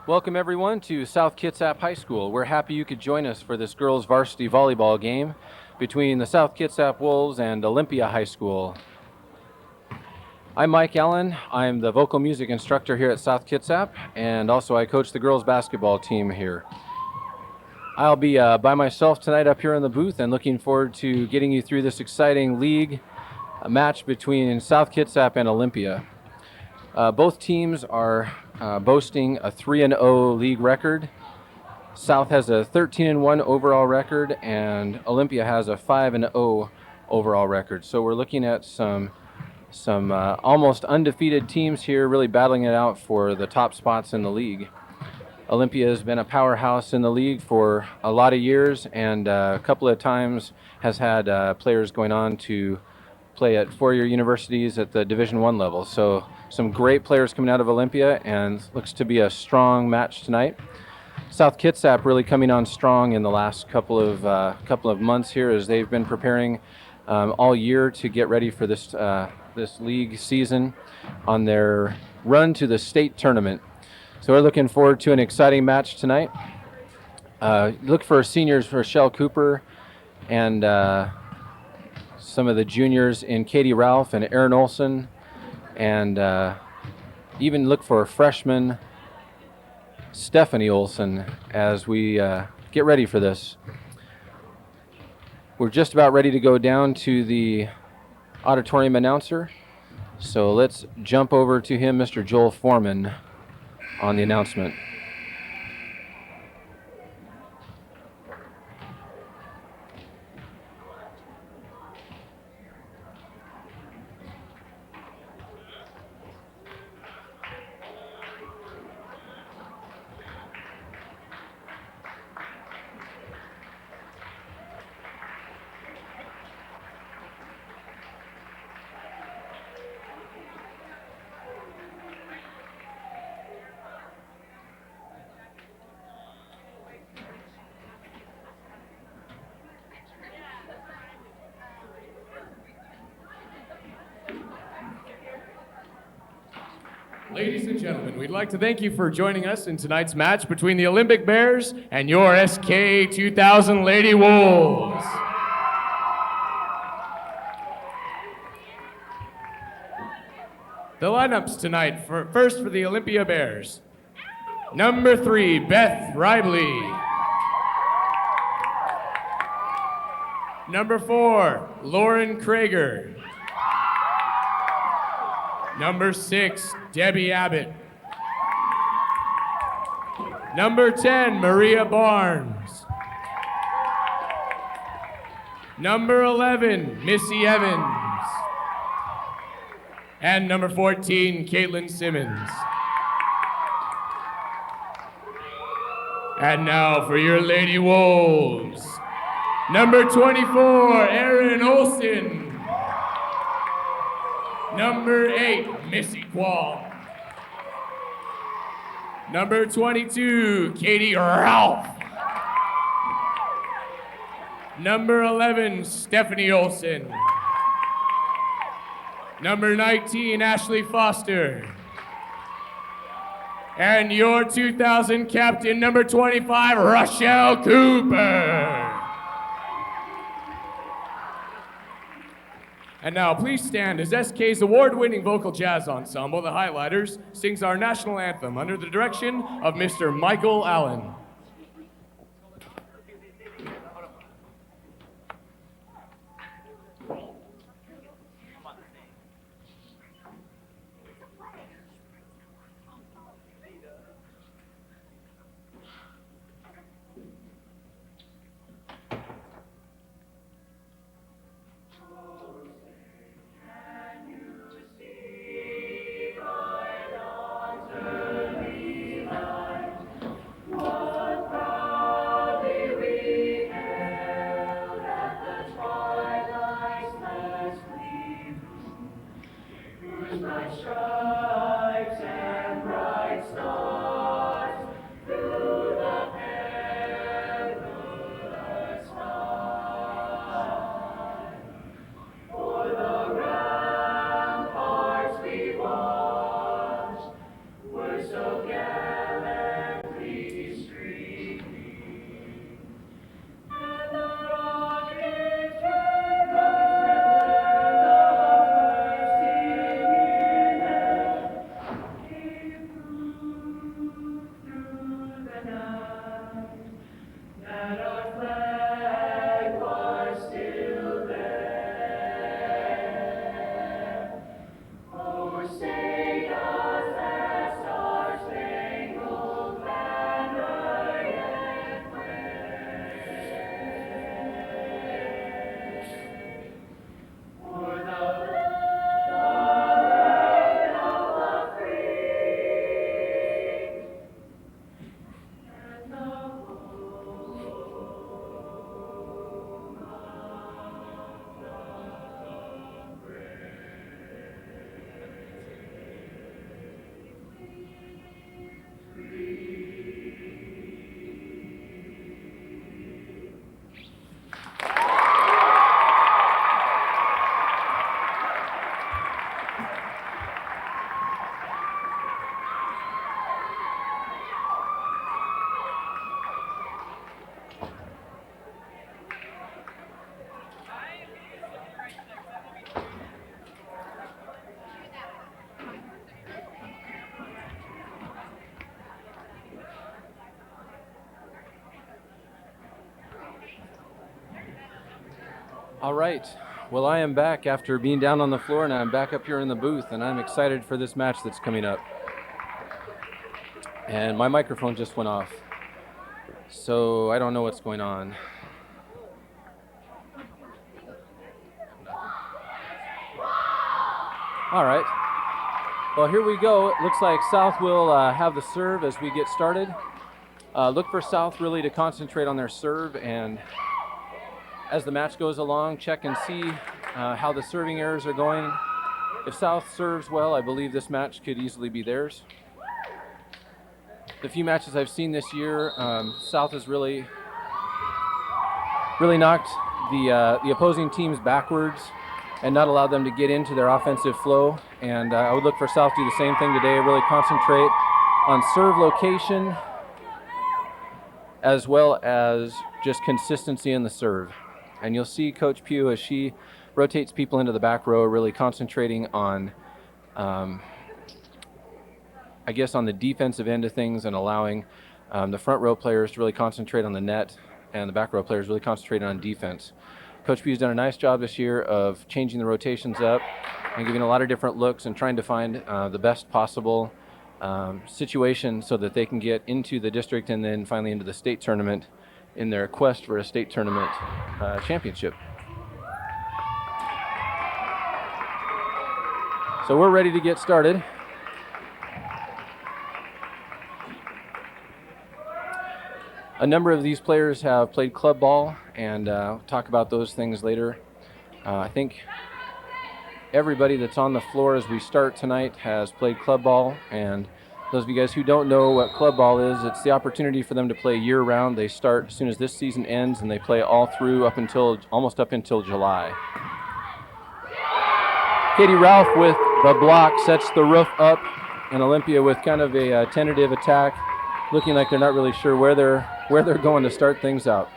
Welcome everyone to South Kitsap High School. We're happy you could join us for this girls varsity volleyball game between the South Kitsap Wolves and Olympia High School. I'm Mike Allen. I'm the vocal music instructor here at South Kitsap, and also I coach the girls basketball team here. I'll be by myself tonight up here in the booth and looking forward to getting you through this exciting league match between South Kitsap and Olympia. Both teams are boasting a 3-0 league record. South has a 13-1 overall record, and Olympia has a 5-0 overall record. So we're looking at some almost undefeated teams here, really battling it out for the top spots in the league. Olympia has been a powerhouse in the league for a lot of years, and a couple of times has had players going on to play at four-year universities at the Division I level. So some great players coming out of Olympia, and looks to be a strong match tonight. South Kitsap really coming on strong in the last couple of months here, as they've been preparing all year to get ready for this league season on their run to the state tournament. So we're looking forward to an exciting match tonight. Look for seniors Rochelle Cooper and some of the juniors in Katie Ralph and Aaron Olson, and even look for freshman Stephanie Olson as we get ready for this. We're just about ready to go down to the auditorium announcer, so let's jump over to him, Mr. Joel Foreman, on the announcement. Ladies and gentlemen, we'd like to thank you for joining us in tonight's match between the Olympic Bears and your SK 2000 Lady Wolves. The lineups tonight, first for the Olympia Bears. Number 3, Beth Ribley. Number 4, Lauren Krager. Number 6, Debbie Abbott. Number 10, Maria Barnes. Number 11, Missy Evans. And number 14, Caitlin Simmons. And now for your Lady Wolves. Number 24, Erin Olson. Number 8, Missy Quall. Number 22, Katie Ralph. Number 11, Stephanie Olson. Number 19, Ashley Foster. And your 2000 captain, number 25, Rochelle Cooper. And now, please stand as SK's award-winning vocal jazz ensemble, the Highlighters, sings our national anthem under the direction of Mr. Michael Allen. Whoa. All right. Well, I am back after being down on the floor, and I'm back up here in the booth, and I'm excited for this match that's coming up. And my microphone just went off, so I don't know what's going on. All right. Well, here we go. It looks like South will have the serve as we get started. Look for South really to concentrate on their serve, and as the match goes along, check and see how the serving errors are going. If South serves well, I believe this match could easily be theirs. The few matches I've seen this year, South has really knocked the opposing teams backwards and not allowed them to get into their offensive flow. And I would look for South to do the same thing today, really concentrate on serve location as well as just consistency in the serve. And you'll see Coach Pugh as she rotates people into the back row, really concentrating on, I guess, on the defensive end of things and allowing the front row players to really concentrate on the net and the back row players really concentrating on defense. Coach Pugh's done a nice job this year of changing the rotations up and giving a lot of different looks and trying to find the best possible situation so that they can get into the district and then finally into the state tournament in their quest for a state tournament championship. So we're ready to get started. A number of these players have played club ball, and we'll talk about those things later. I think everybody that's on the floor as we start tonight has played club ball, and those of you guys who don't know what club ball is, it's the opportunity for them to play year-round. They start as soon as this season ends, and they play all through almost up until July. Katie Ralph with the block sets the roof up, and Olympia with kind of a tentative attack, looking like they're not really sure where they're going to start things out.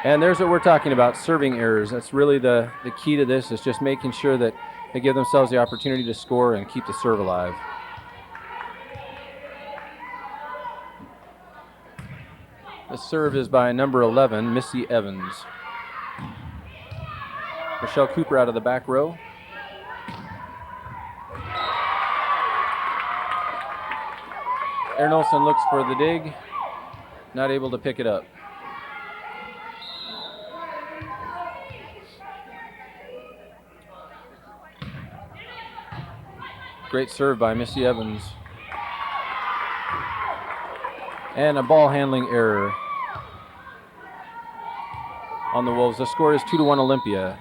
And there's what we're talking about, serving errors. That's really the key to this, is just making sure that they give themselves the opportunity to score and keep the serve alive. The serve is by number 11, Missy Evans. Michelle Cooper out of the back row. Erin Olsen looks for the dig, not able to pick it up. Great serve by Missy Evans. And a ball handling error on the Wolves. The score is 2-1 Olympia.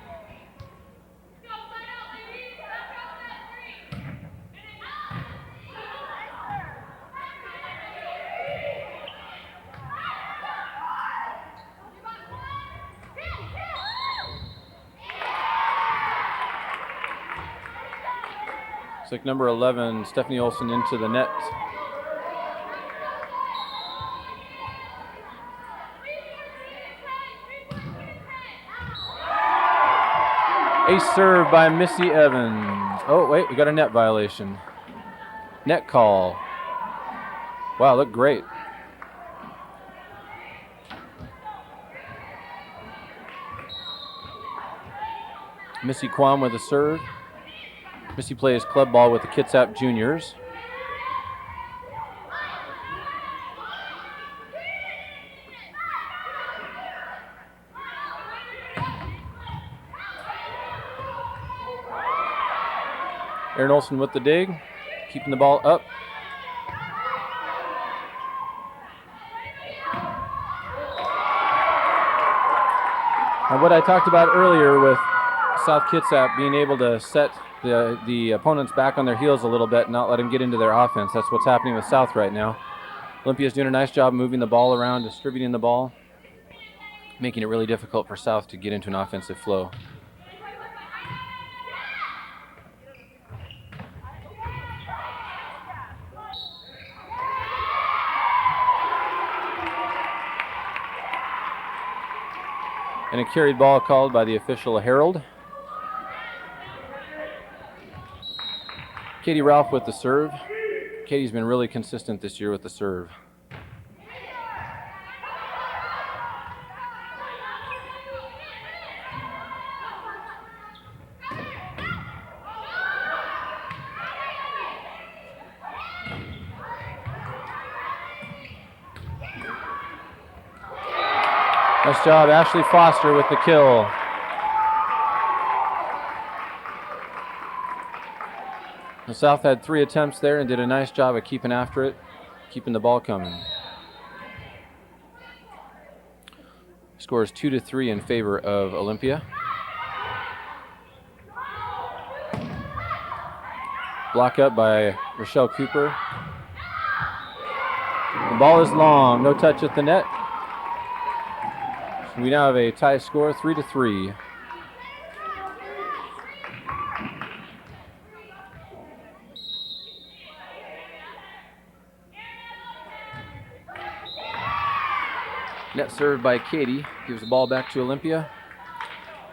Looks like number 11, Stephanie Olsen, into the net. Ace serve by Missy Evans. Oh, wait, we got a net violation. Net call. Wow, looked great. Missy Kwam with a serve. Missy plays club ball with the Kitsap Juniors. Erin Olsen with the dig, keeping the ball up. And what I talked about earlier with South Kitsap being able to set the opponents back on their heels a little bit and not let them get into their offense. That's what's happening with South right now. Olympia's doing a nice job moving the ball around, distributing the ball, making it really difficult for South to get into an offensive flow. And a carried ball called by the official Harold. Katie Ralph with the serve. Katie's been really consistent this year with the serve. Nice job, Ashley Foster with the kill. The South had 3 attempts there and did a nice job of keeping after it, keeping the ball coming. Score is 2-3 in favor of Olympia. Block up by Rochelle Cooper. The ball is long, no touch at the net. We now have a tie score, 3-3. Net served by Katie, gives the ball back to Olympia.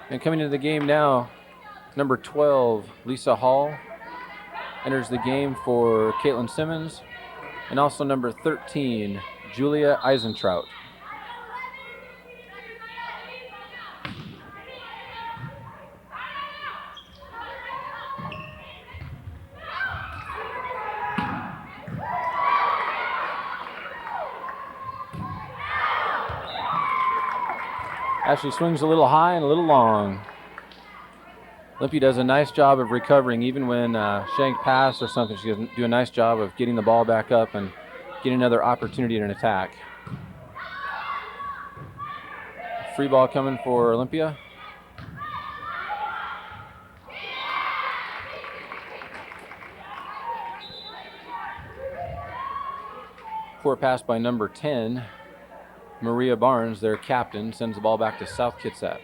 And coming into the game now, number 12, Lisa Hall, enters the game for Caitlin Simmons, and also number 13, Julia Eisentrout. Ashley swings a little high and a little long. Olympia does a nice job of recovering, even when shanked pass or something. She does do a nice job of getting the ball back up and getting another opportunity in an attack. Free ball coming for Olympia. Poor pass by number 10. Maria Barnes, their captain, sends the ball back to South Kitsap.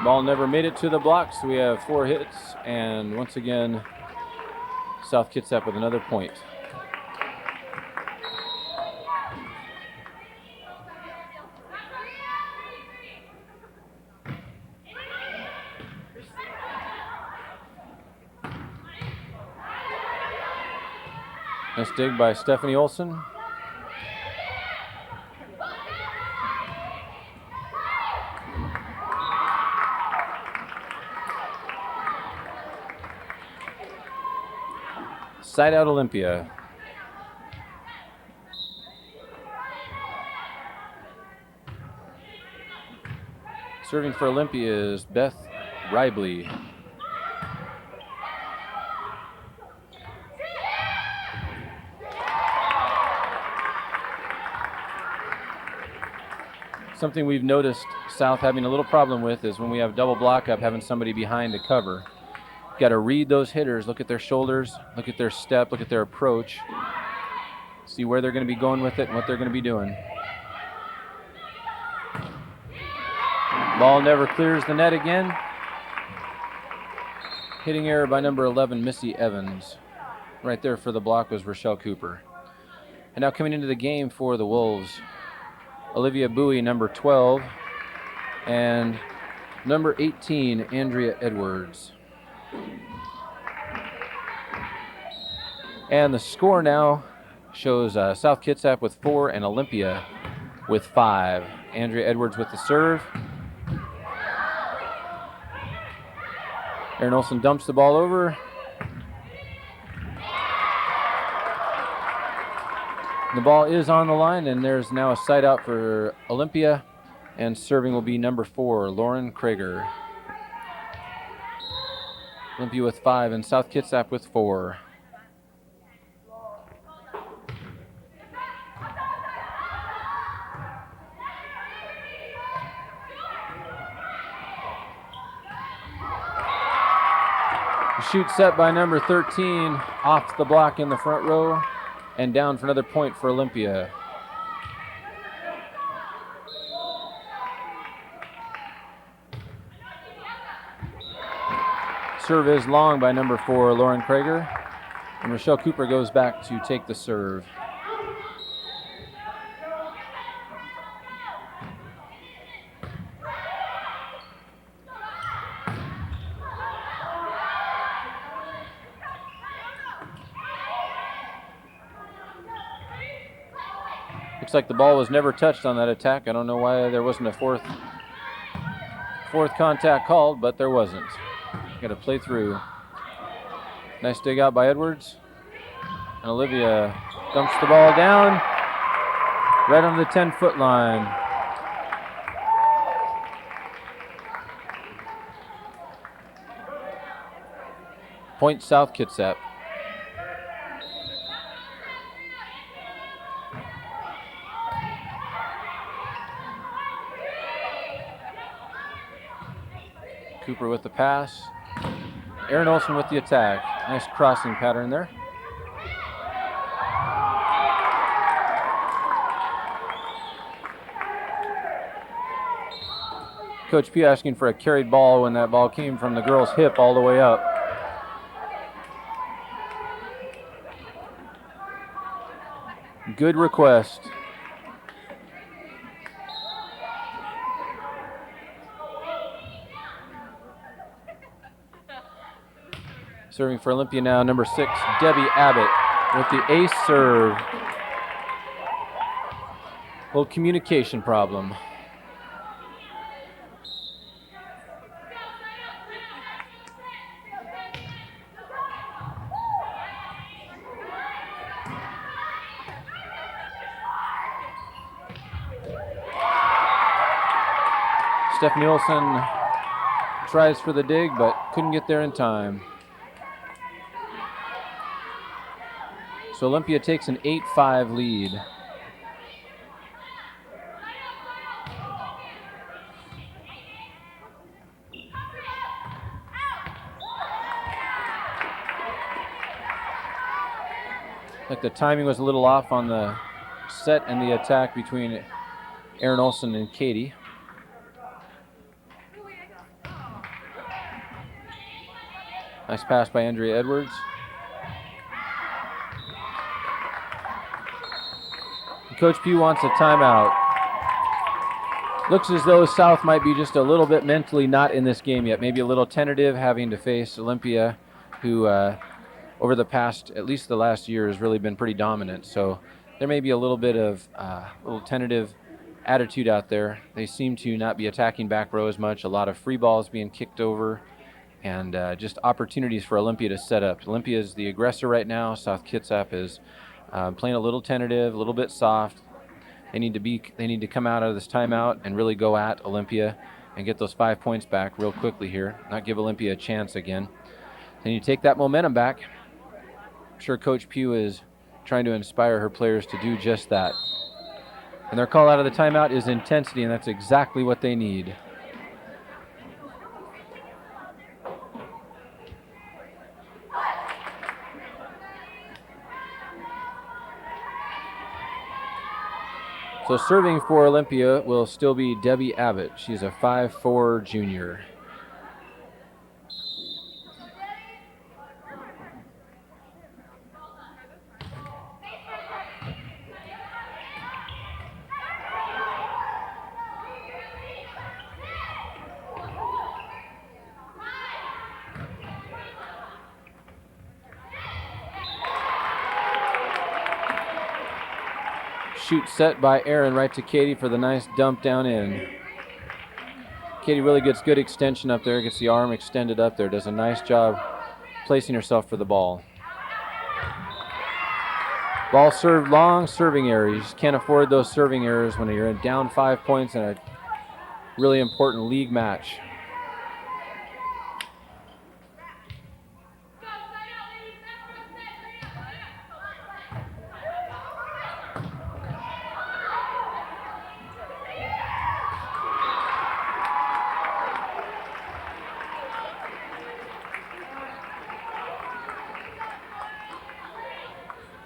Ball never made it to the block, so we have 4 hits, and once again, South Kitsap with another point. Nice dig by Stephanie Olson. Side out Olympia. Serving for Olympia is Beth Ribley. Something we've noticed South having a little problem with is when we have double block up, having somebody behind to cover. Got to read those hitters, look at their shoulders, look at their step, look at their approach, see where they're going to be going with it and what they're going to be doing. Ball never clears the net again. Hitting error by number 11, Missy Evans. Right there for the block was Rochelle Cooper. And now coming into the game for the Wolves, Olivia Bowie, number 12, and number 18, Andrea Edwards. And the score now shows South Kitsap with 4 and Olympia with 5. Andrea Edwards with the serve. Erin Olsen dumps the ball over. The ball is on the line, and there's now a side out for Olympia, and serving will be number 4, Lauren Krager. Olympia with 5 and South Kitsap with 4. The shoot set by number 13, off the block in the front row, and down for another point for Olympia. Serve is long by number 4, Lauren Krager, and Rochelle Cooper goes back to take the serve. Looks like the ball was never touched on that attack. I don't know why there wasn't a fourth contact called, but there wasn't. Got to play through. Nice dig out by Edwards. And Olympia dumps the ball down right on the 10-foot line. Point South Kitsap. Cooper with the pass. Aaron Olson with the attack. Nice crossing pattern there. Coach P asking for a carried ball when that ball came from the girl's hip all the way up. Good request. Serving for Olympia now, number 6, Debbie Abbott with the ace serve. Little communication problem. Stephanie Olson tries for the dig, but couldn't get there in time. So Olympia takes an 8-5 lead. Like the timing was a little off on the set and the attack between Aaron Olson and Katie. Nice pass by Andrea Edwards. Coach P wants a timeout. Looks as though South might be just a little bit mentally not in this game yet. Maybe a little tentative, having to face Olympia, who over the past, at least the last year, has really been pretty dominant. So there may be a little bit of little tentative attitude out there. They seem to not be attacking back row as much. A lot of free balls being kicked over, and just opportunities for Olympia to set up. Olympia is the aggressor right now. South Kitsap is playing a little tentative, a little bit soft. They need to come out of this timeout and really go at Olympia and get those 5 points back real quickly here. Not give Olympia a chance again. They need to take that momentum back. I'm sure Coach Pugh is trying to inspire her players to do just that. And their call out of the timeout is intensity, and that's exactly what they need. So serving for Olympia will still be Debbie Abbott. She's a 5'4" junior. Shoot set by Aaron right to Katie for the nice dump down in. Katie really gets good extension up there, gets the arm extended up there, does a nice job placing herself for the ball. Ball served long, serving error. You just can't afford those serving errors when you're down 5 points in a really important league match.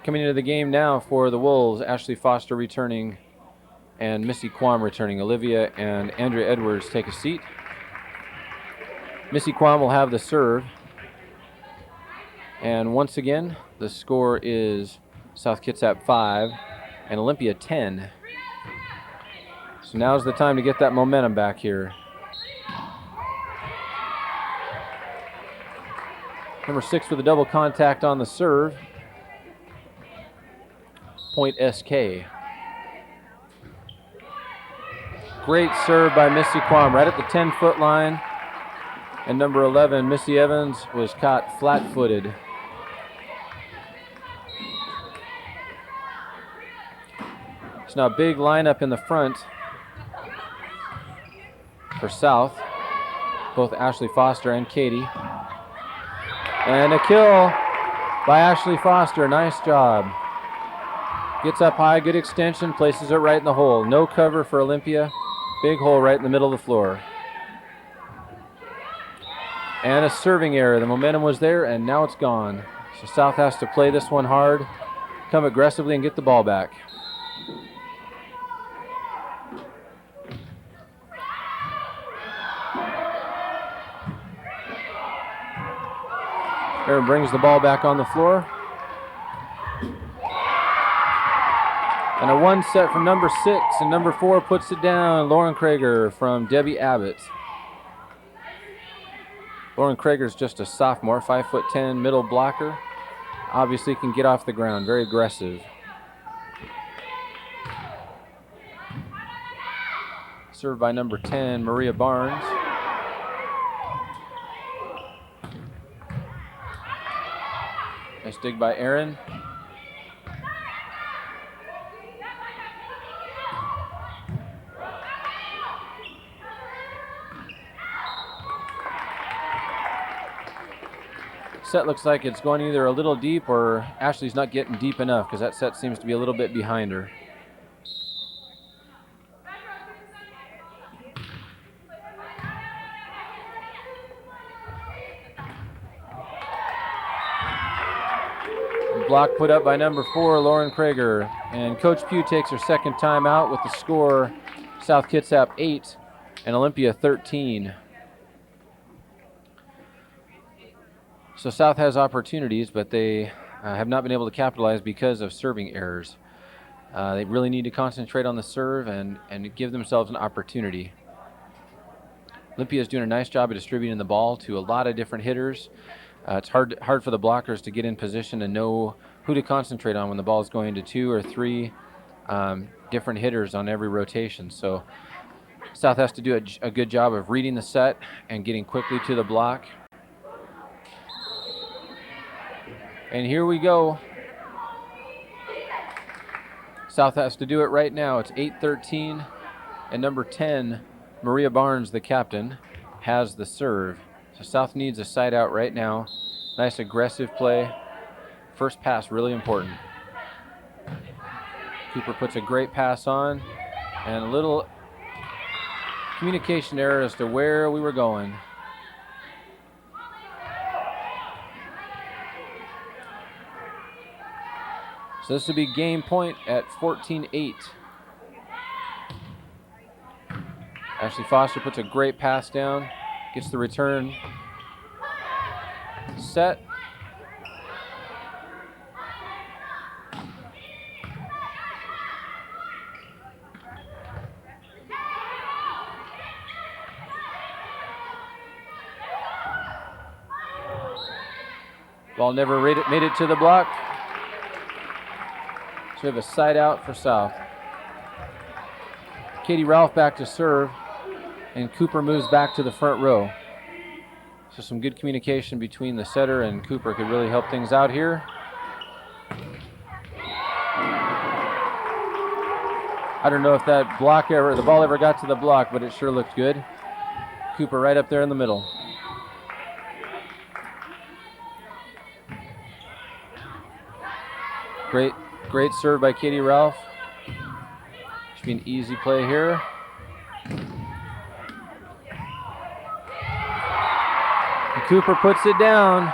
Coming into the game now for the Wolves, Ashley Foster returning and Missy Quam returning. Olivia and Andrea Edwards take a seat. Missy Quam will have the serve. And once again, the score is South Kitsap 5 and Olympia 10. So now's the time to get that momentum back here. Number 6 with a double contact on the serve. Point SK. Great serve by Missy Quam right at the 10-foot line. And number 11, Missy Evans, was caught flat-footed. It's now a big lineup in the front for South, both Ashley Foster and Katie. And a kill by Ashley Foster. Nice job. Gets up high, good extension, places it right in the hole. No cover for Olympia. Big hole right in the middle of the floor. And a serving error. The momentum was there, and now it's gone. So South has to play this one hard, come aggressively, and get the ball back. Aaron brings the ball back on the floor. And a one set from number 6, and number 4 puts it down. Lauren Krager from Debbie Abbott. Lauren Krager's just a sophomore, 5'10", middle blocker. Obviously can get off the ground, very aggressive. Served by number 10, Maria Barnes. Nice dig by Aaron. Set looks like it's going either a little deep or Ashley's not getting deep enough because that set seems to be a little bit behind her. Block put up by number 4, Lauren Krager. And Coach Pugh takes her second time out with the score South Kitsap 8 and Olympia 13. So South has opportunities, but they have not been able to capitalize because of serving errors. They really need to concentrate on the serve and give themselves an opportunity. Olympia is doing a nice job of distributing the ball to a lot of different hitters. It's hard for the blockers to get in position and know who to concentrate on when the ball is going to 2 or 3 different hitters on every rotation. So South has to do a good job of reading the set and getting quickly to the block. And here we go. South has to do it right now. It's 8-13, and number 10, Maria Barnes, the captain, has the serve. So South needs a side out right now. Nice aggressive play. First pass really important. Cooper puts a great pass on, and a little communication error as to where we were going. So this will be game point at 14-8. Ashley Foster puts a great pass down, gets the return set. Ball never made it to the block. So we have a side out for South. Katie Ralph back to serve, and Cooper moves back to the front row. So some good communication between the setter and Cooper could really help things out here. I don't know if that the ball ever got to the block, but it sure looked good. Cooper right up there in the middle. Great serve by Katie Ralph. Should be an easy play here. And Cooper puts it down.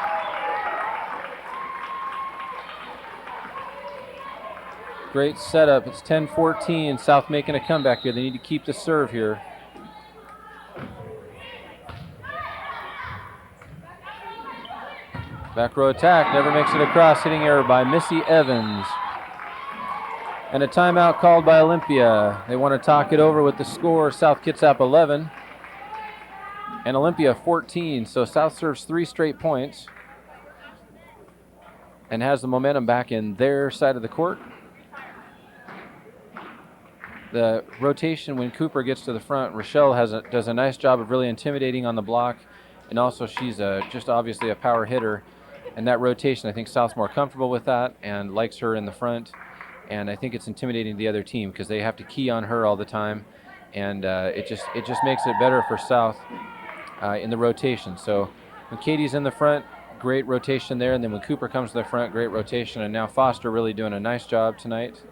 Great setup. It's 10-14. South making a comeback here. They need to keep the serve here. Back row attack. Never makes it across. Hitting error by Missy Evans. And a timeout called by Olympia. They want to talk it over with the score, South Kitsap 11 and Olympia 14. So South serves 3 straight points and has the momentum back in their side of the court. the rotation when Cooper gets to the front, Rochelle does a nice job of really intimidating on the block, and also she's just obviously a power hitter. And that rotation, I think South's more comfortable with that and likes her in the front. And I think it's intimidating the other team because they have to key on her all the time, and it just makes it better for South in the rotation. So when Katie's in the front, great rotation there, and then when Cooper comes to the front, great rotation. And now Foster really doing a nice job tonight.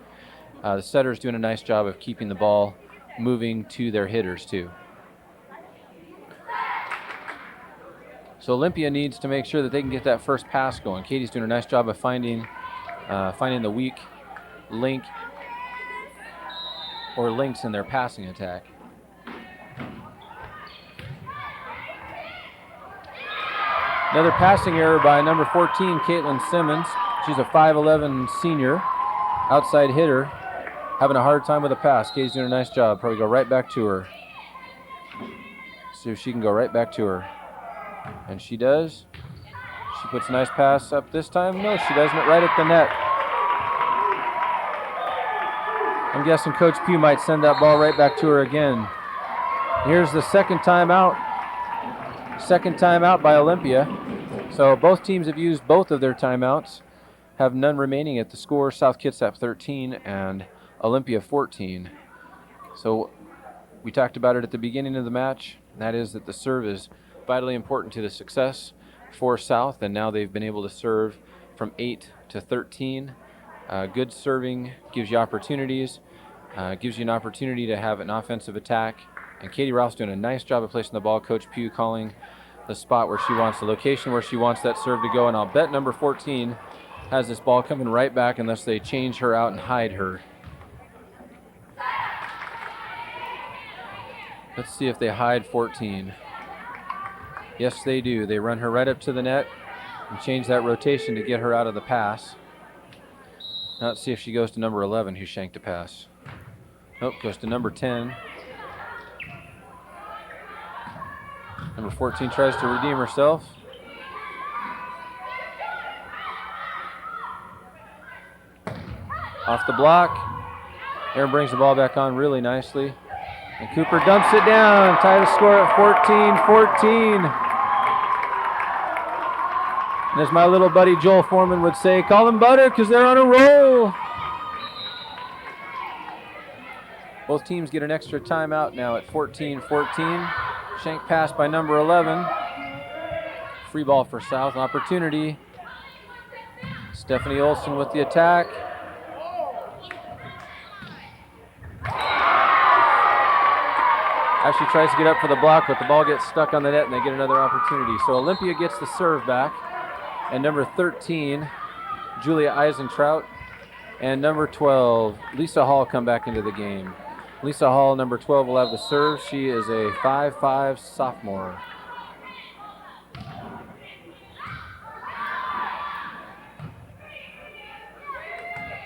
The setter's doing a nice job of keeping the ball moving to their hitters too. So Olympia needs to make sure that they can get that first pass going. Katie's doing a nice job of finding the weak link or links in their passing attack. Another passing error by number 14, Caitlin Simmons. She's a 5'11 senior, outside hitter, having a hard time with a pass. Katie's doing a nice job. Probably go right back to her. See if she can go right back to her. And she does. She puts a nice pass up this time. No, she doesn't. Right at the net. I'm guessing Coach Pugh might send that ball right back to her again. Here's the second timeout. Second timeout by Olympia. So both teams have used both of their timeouts. Have none remaining at the score. South Kitsap 13 and Olympia 14. So we talked about it at the beginning of the match. And that is that the serve is vitally important to the success for South, and now they've been able to serve from 8 to 13. Good serving gives you opportunities, gives you an opportunity to have an offensive attack. And Katie Ralph's doing a nice job of placing the ball. Coach Pugh calling the spot where she wants, the location where she wants that serve to go. And I'll bet number 14 has this ball coming right back unless they change her out and hide her. Let's see if they hide 14. Yes, they do. They run her right up to the net and change that rotation to get her out of the pass. Now let's see if she goes to number 11, who shanked a pass. Nope, goes to number 10. Number 14 tries to redeem herself. Off the block. Aaron brings the ball back on really nicely. And Cooper dumps it down. Tie the score at 14-14. And as my little buddy Joel Foreman would say, call them butter because they're on a roll. Both teams get an extra timeout now at 14-14. Shank pass by number 11. Free ball for South. Opportunity. Stephanie Olson with the attack. Ashley tries to get up for the block, but the ball gets stuck on the net and they get another opportunity. So Olympia gets the serve back. And number 13, Julia Eisentrout. And number 12, Lisa Hall, come back into the game. Lisa Hall, number 12, will have the serve. She is a 5'5 sophomore.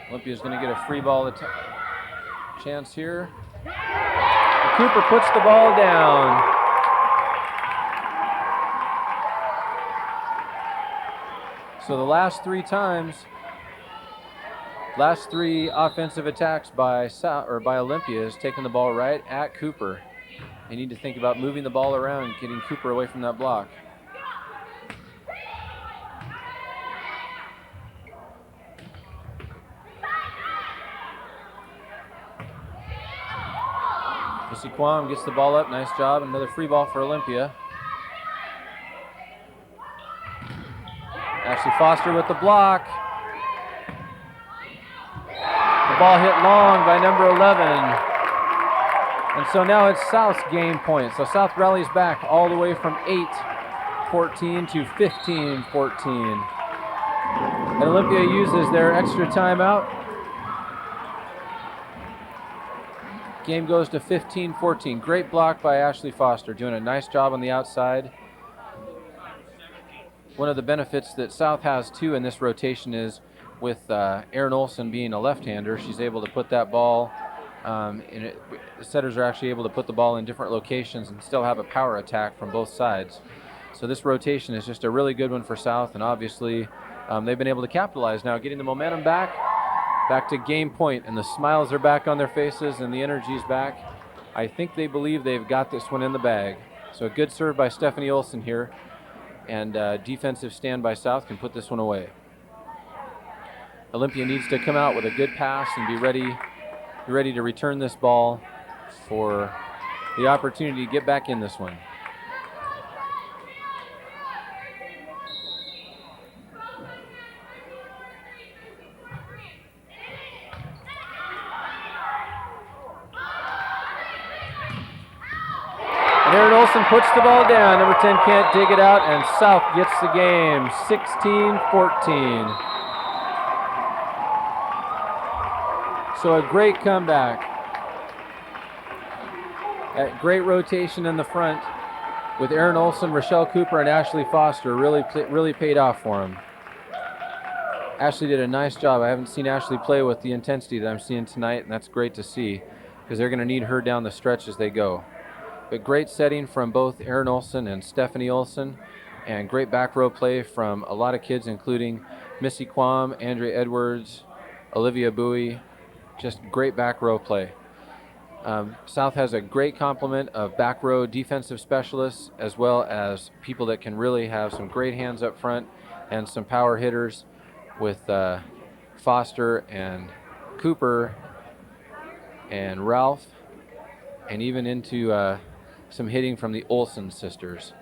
Olympia's going to get a free ball chance here. And Cooper puts the ball down. So the last three offensive attacks by Olympia is taking the ball right at Cooper. They need to think about moving the ball around, getting Cooper away from that block. Missy Kwam gets the ball up, nice job. Another free ball for Olympia. Ashley Foster with the block. The ball hit long by number 11. And so now it's South's game point. So South rallies back all the way from 8-14 to 15-14. And Olympia uses their extra timeout. Game goes to 15-14. Great block by Ashley Foster, doing a nice job on the outside. One of the benefits that South has too in this rotation is with Erin Olson being a left-hander, she's able to put that ball the setters are actually able to put the ball in different locations and still have a power attack from both sides. So this rotation is just a really good one for South, and obviously they've been able to capitalize now, getting the momentum back. Back to game point, and the smiles are back on their faces and the energy's back. I think they believe they've got this one in the bag. So a good serve by Stephanie Olson here, and defensive stand by South can put this one away. Olympia needs to come out with a good pass and be ready to return this ball for the opportunity to get back in this one. And Aaron Olson puts the ball down. Number 10 can't dig it out, and South gets the game, 16-14. So a great comeback. That great rotation in the front with Aaron Olson, Rochelle Cooper, and Ashley Foster really paid off for him. Ashley did a nice job. I haven't seen Ashley play with the intensity that I'm seeing tonight, and that's great to see because they're going to need her down the stretch as they go. But great setting from both Aaron Olson and Stephanie Olson, and great back row play from a lot of kids, including Missy Quam, Andrea Edwards, Olivia Bowie. Just great back row play. South has a great complement of back row defensive specialists, as well as people that can really have some great hands up front and some power hitters with Foster and Cooper and Ralph, and even into some hitting from the Olsen sisters.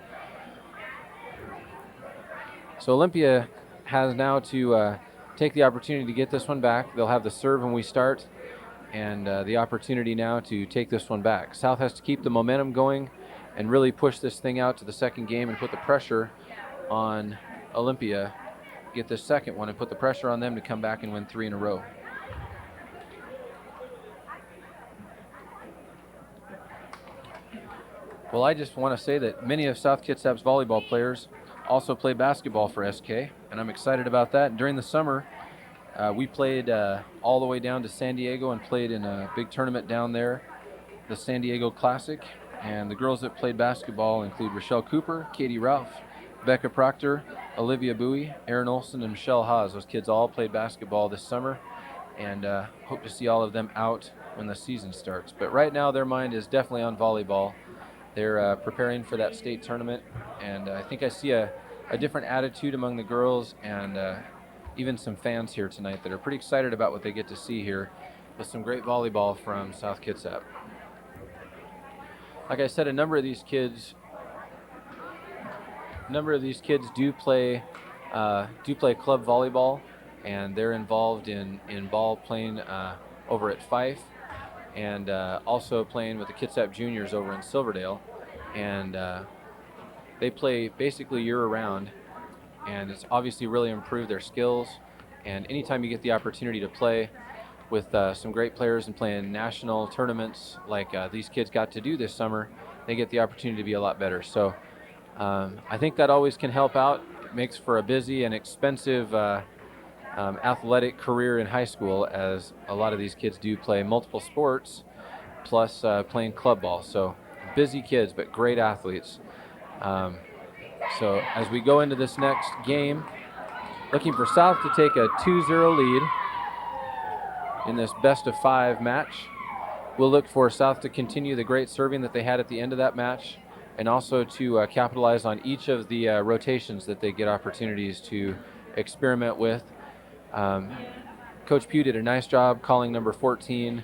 So Olympia has now to take the opportunity to get this one back. They'll have the serve when we start, and the opportunity now to take this one back. South has to keep the momentum going and really push this thing out to the second game and put the pressure on Olympia, get this second one and put the pressure on them to come back and win 3 in a row. Well, I just want to say that many of South Kitsap's volleyball players also play basketball for SK, and I'm excited about that. During the summer, we played all the way down to San Diego and played in a big tournament down there, the San Diego Classic. And the girls that played basketball include Rochelle Cooper, Katie Ralph, Becca Proctor, Olivia Bowie, Aaron Olson, and Michelle Haas. Those kids all played basketball this summer, and hope to see all of them out when the season starts. But right now their mind is definitely on volleyball. They're preparing for that state tournament, and I think I see a different attitude among the girls and even some fans here tonight that are pretty excited about what they get to see here with some great volleyball from South Kitsap. Like I said, a number of these kids do play club volleyball, and they're involved in ball playing over at Fife, and also playing with the Kitsap Juniors over in Silverdale, and they play basically year-round, and it's obviously really improved their skills. And anytime you get the opportunity to play with some great players and play in national tournaments like these kids got to do this summer, they get the opportunity to be a lot better. So I think that always can help out. It makes for a busy and expensive athletic career in high school, as a lot of these kids do play multiple sports plus playing club ball. So busy kids, but great athletes. So as we go into this next game, looking for South to take a 2-0 lead in this best-of-5 match. We'll look for South to continue the great serving that they had at the end of that match, and also to capitalize on each of the rotations that they get opportunities to experiment with. Coach Pugh did a nice job calling number 14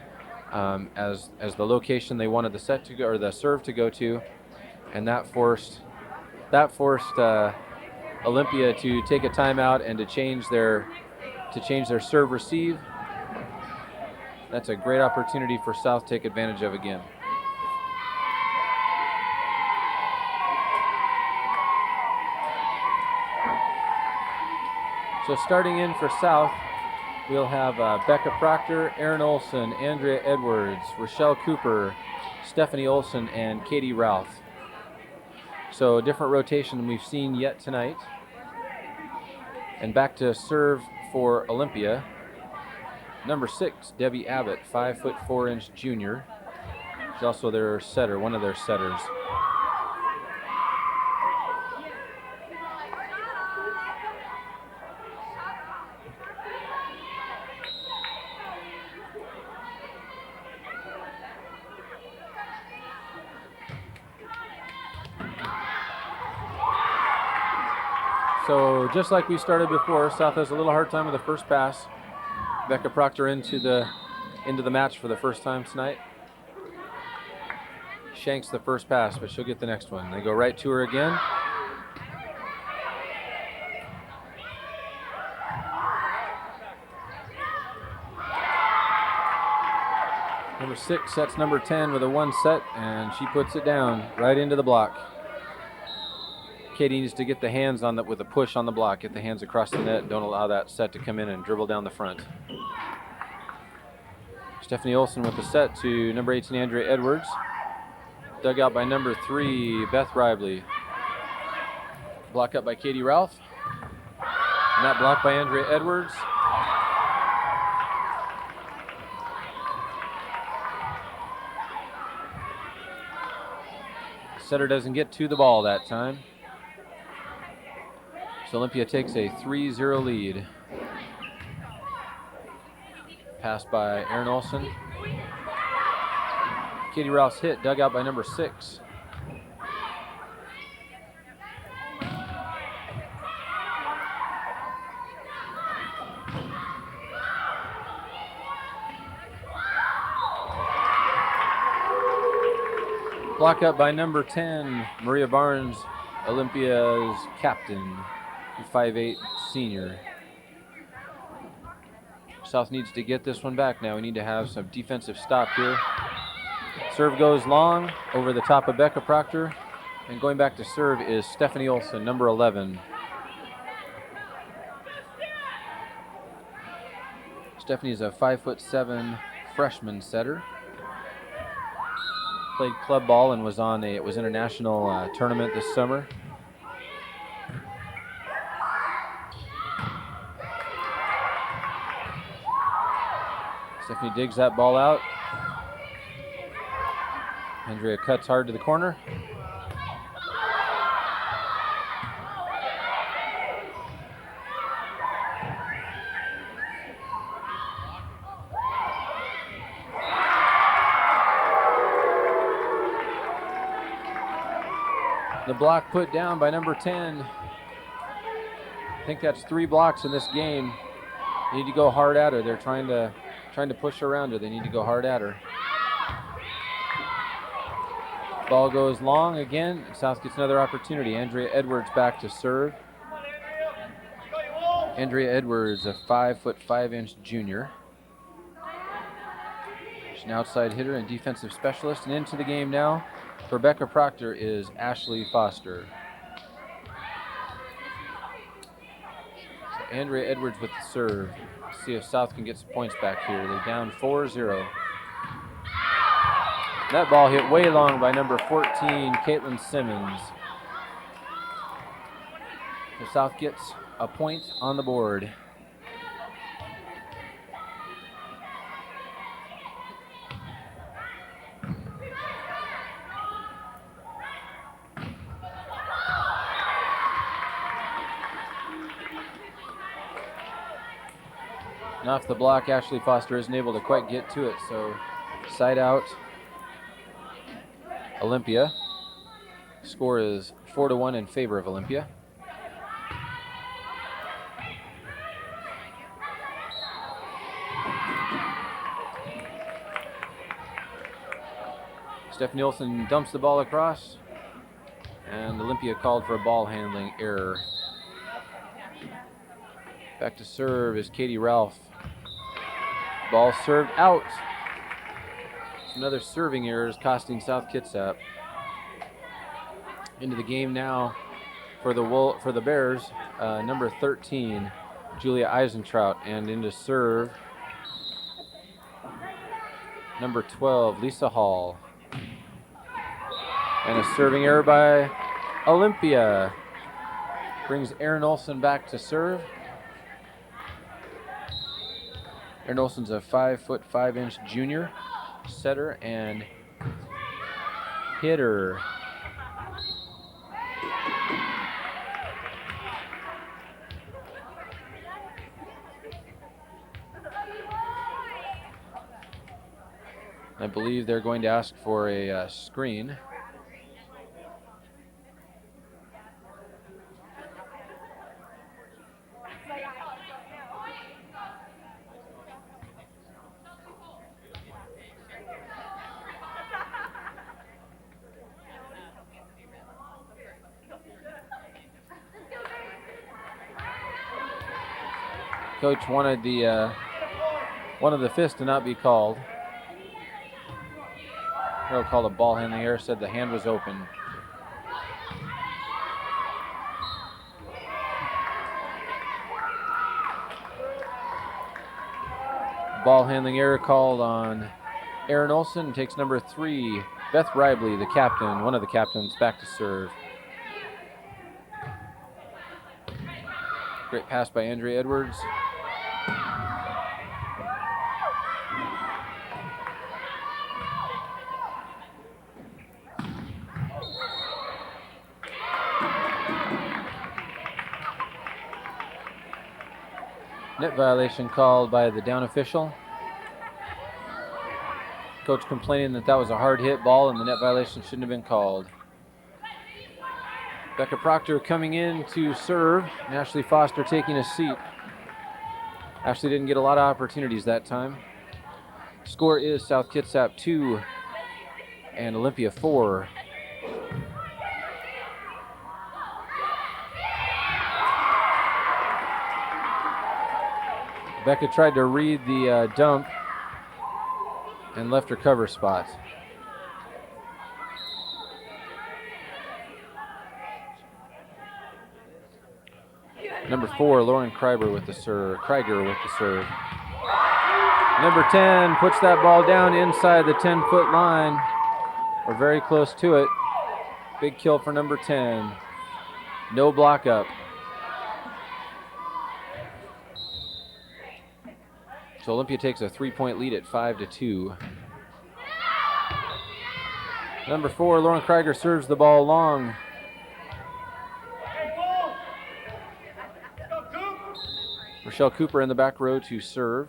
as the location they wanted the set to go, or the serve to go to, and that forced Olympia to take a timeout and to change their serve receive. That's a great opportunity for South to take advantage of again. So starting in for South, we'll have Becca Proctor, Aaron Olson, Andrea Edwards, Rochelle Cooper, Stephanie Olson, and Katie Ralph. So a different rotation than we've seen yet tonight. And back to serve for Olympia, number 6, Debbie Abbott, 5'4" junior. She's also their setter, one of their setters. So just like we started before, South has a little hard time with the first pass. Becca Proctor into the match for the first time tonight. Shanks the first pass, but she'll get the next one. They go right to her again. Number 6 sets number 10 with a 1 set, and she puts it down right into the block. Katie needs to get the hands on that with a push on the block. Get the hands across the net. Don't allow that set to come in and dribble down the front. Stephanie Olson with the set to number 18, Andrea Edwards. Dug out by number 3, Beth Rively. Block up by Katie Ralph. And that block by Andrea Edwards. Setter doesn't get to the ball that time. So Olympia takes a 3-0 lead. Pass by Erin Olson. Katie Ralph's hit, dug out by number 6. Block up by number 10, Maria Barnes, Olympia's captain, 5'8" senior. South needs to get this one back now. We need to have some defensive stop here. Serve goes long over the top of Becca Proctor. And going back to serve is Stephanie Olson, number 11. Stephanie's a 5'7" freshman setter. Played club ball and was on it was international tournament this summer. Stephanie digs that ball out. Andrea cuts hard to the corner. The block put down by number 10. I think that's 3 blocks in this game. They need to go hard at her. They're trying to push around her. They need to go hard at her. Ball goes long again. South gets another opportunity. Andrea Edwards back to serve. Andrea Edwards, a 5'5" junior. She's an outside hitter and defensive specialist. And into the game now for Becca Proctor is Ashley Foster. So Andrea Edwards with the serve. See if South can get some points back here. They're down 4-0. That ball hit way long by number 14, Caitlin Simmons. So South gets a point on the board. And off the block, Ashley Foster isn't able to quite get to it, so side out Olympia. Score is 4-1 in favor of Olympia. Stephanie Olson dumps the ball across, and Olympia called for a ball handling error. Back to serve is Katie Ralph. Ball served out. Another serving error is costing South Kitsap. Into the game now for the Bears, number 13, Julia Eisentrout, and into serve, number 12, Lisa Hall. And a serving error by Olympia. Brings Erin Olson back to serve. Erin Olson's a 5'5" junior setter and hitter. I believe they're going to ask for a screen. Coach wanted the fist to not be called. Hero called a ball handling error, said the hand was open. Ball handling error called on Aaron Olson. Takes number 3, Beth Ribley, the captain, one of the captains, back to serve. Great pass by Andrea Edwards. Net violation called by the down official. Coach complaining that that was a hard hit ball and the net violation shouldn't have been called. Becca Proctor coming in to serve, and Ashley Foster taking a seat. Ashley didn't get a lot of opportunities that time. Score is South Kitsap 2 and Olympia 4. Becca tried to read the dump and left her cover spot. Number 4, Lauren Krieger with the serve. Number 10 puts that ball down inside the 10-foot line. We're very close to it. Big kill for number 10. No block up. So Olympia takes a 3-point lead at 5-2. Number 4, Lauren Krieger serves the ball long. Rochelle Cooper in the back row to serve.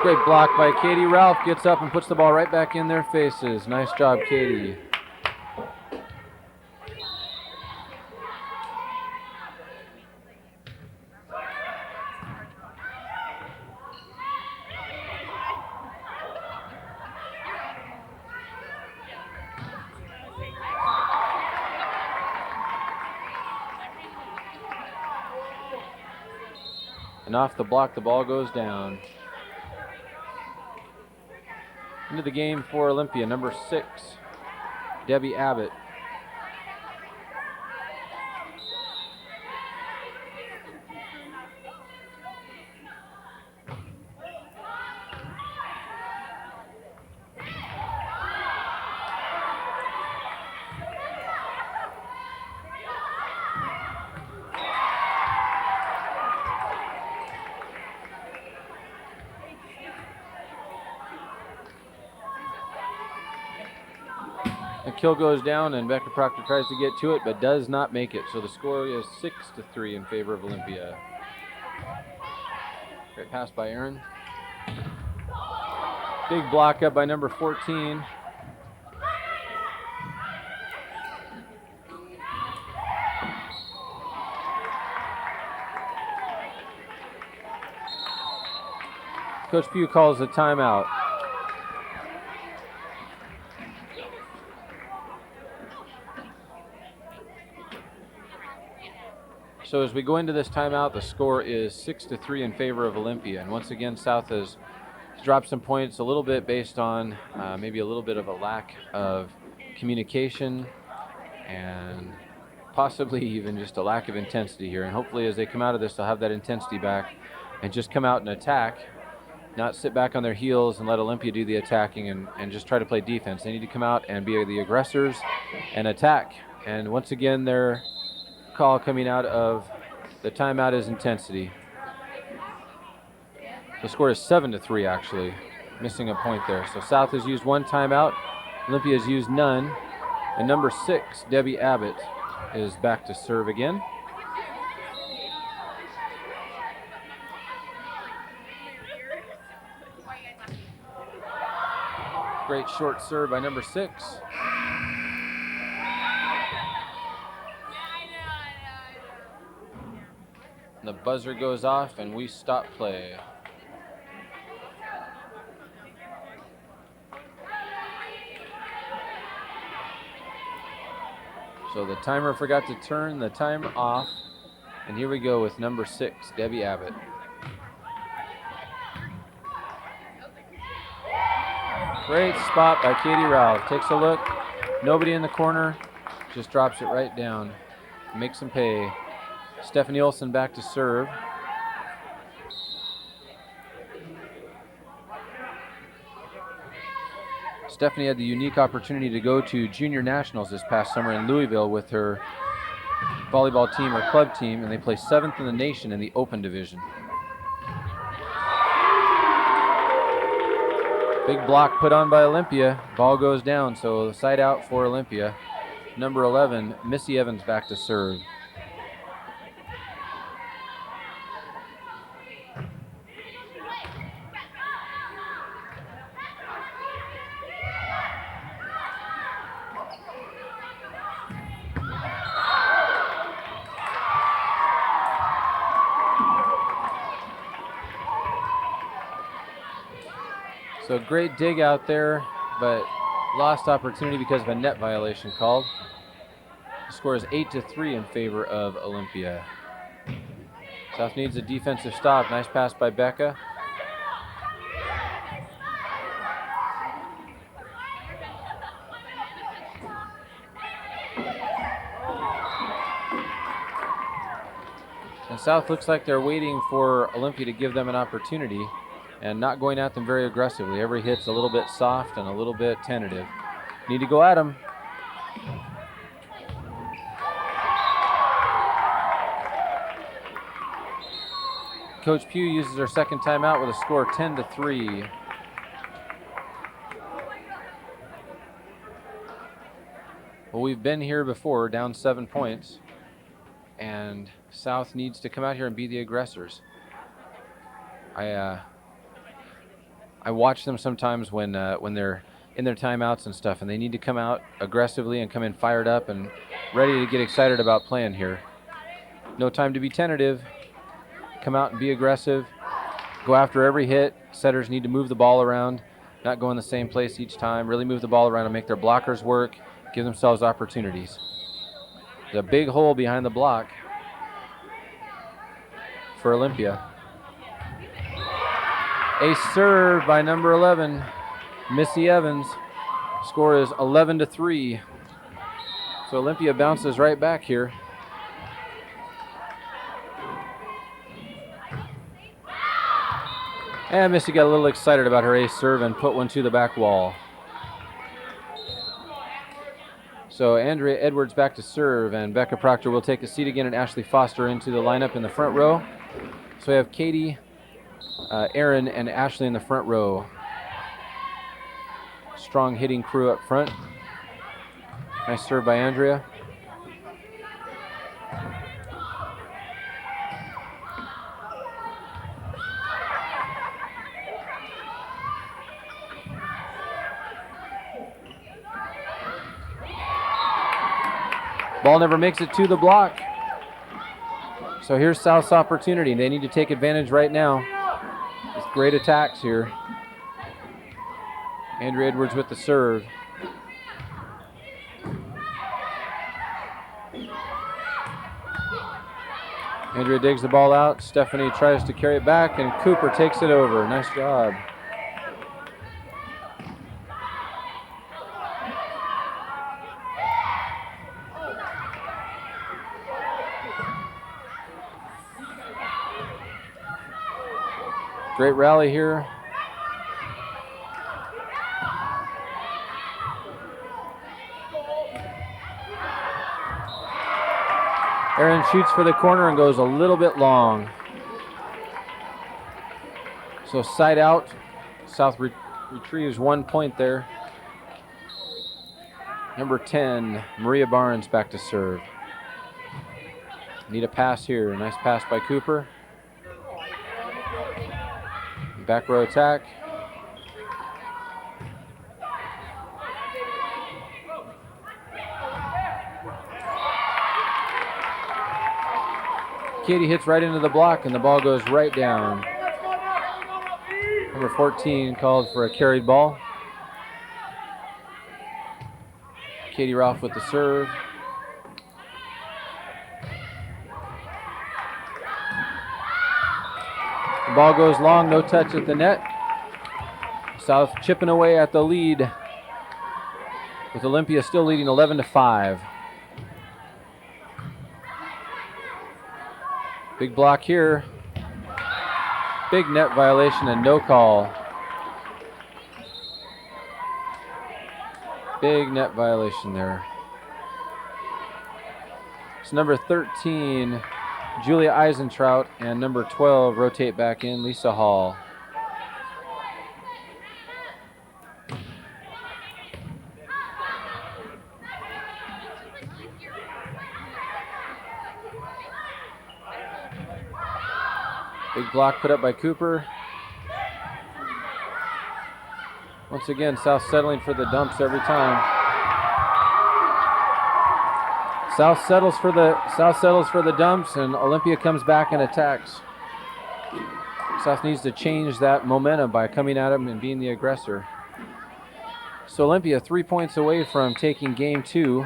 Great block by Katie. Ralph gets up and puts the ball right back in their faces. Nice job, Katie. And off the block, the ball goes down. Into the game for Olympia, number 6, Debbie Abbott. The kill goes down and Becca Proctor tries to get to it but does not make it. So the score is 6-3 in favor of Olympia. Great pass by Aaron. Big block up by number 14. Coach Pugh calls a timeout. So as we go into this timeout, the score is 6-3 in favor of Olympia. And once again, South has dropped some points a little bit based on maybe a little bit of a lack of communication and possibly even just a lack of intensity here. And hopefully as they come out of this, they'll have that intensity back and just come out and attack, not sit back on their heels and let Olympia do the attacking and just try to play defense. They need to come out and be the aggressors and attack. And once again, their call coming out of the timeout is intensity. The score is 7-3 actually, missing a point there. So South has used one timeout, Olympia has used none, and number 6, Debbie Abbott, is back to serve again. Great short serve by number 6. The buzzer goes off and we stop play. So the timer forgot to turn the time off. And here we go with number 6, Debbie Abbott. Great spot by Katie Ralph. Takes a look. Nobody in the corner. Just drops it right down. Makes them pay. Stephanie Olson back to serve. Stephanie had the unique opportunity to go to junior nationals this past summer in Louisville with her volleyball team, her club team, and they placed 7th in the nation in the open division. Big block put on by Olympia. Ball goes down, so side out for Olympia. Number 11, Missy Evans back to serve. So great dig out there, but lost opportunity because of a net violation called. The score is 8-3 in favor of Olympia. South needs a defensive stop. Nice pass by Becca. And South looks like they're waiting for Olympia to give them an opportunity and not going at them very aggressively. Every hit's a little bit soft and a little bit tentative. Need to go at them. Coach Pugh uses her second timeout with a score 10-3. Well, we've been here before, down 7 points, and South needs to come out here and be the aggressors. I watch them sometimes when they're in their timeouts and stuff, and they need to come out aggressively and come in fired up and ready to get excited about playing here. No time to be tentative. Come out and be aggressive. Go after every hit. Setters need to move the ball around, not go in the same place each time. Really move the ball around and make their blockers work, give themselves opportunities. There's a big hole behind the block for Olympia. A serve by number 11, Missy Evans. Score is 11-3. So Olympia bounces right back here. And Missy got a little excited about her ace serve and put one to the back wall. So Andrea Edwards back to serve, and Becca Proctor will take a seat again, and Ashley Foster into the lineup in the front row. So we have Katie, Aaron, and Ashley in the front row. Strong hitting crew up front. Nice serve by Andrea. Ball never makes it to the block. So here's South's opportunity. They need to take advantage right now. With great attacks here. Andrea Edwards with the serve. Andrea digs the ball out. Stephanie tries to carry it back, and Cooper takes it over. Nice job. Great rally here. Aaron shoots for the corner and goes a little bit long. So side out. South retrieves 1 point there. Number 10, Maria Barnes back to serve. Need a pass here. Nice pass by Cooper. Back row attack. Katie hits right into the block, and the ball goes right down. Number 14 called for a carried ball. Katie Ralph with the serve. Ball goes long, no touch at the net. South chipping away at the lead, with Olympia still leading 11-5. Big block here. Big net violation and no call. Big net violation there. It's number 13, Julia Eisentrout, and number 12 rotate back in, Lisa Hall. Big block put up by Cooper. Once again, South settling for the dumps every time. South settles for the dumps, and Olympia comes back and attacks. South needs to change that momentum by coming at him and being the aggressor. So Olympia 3 points away from taking game 2.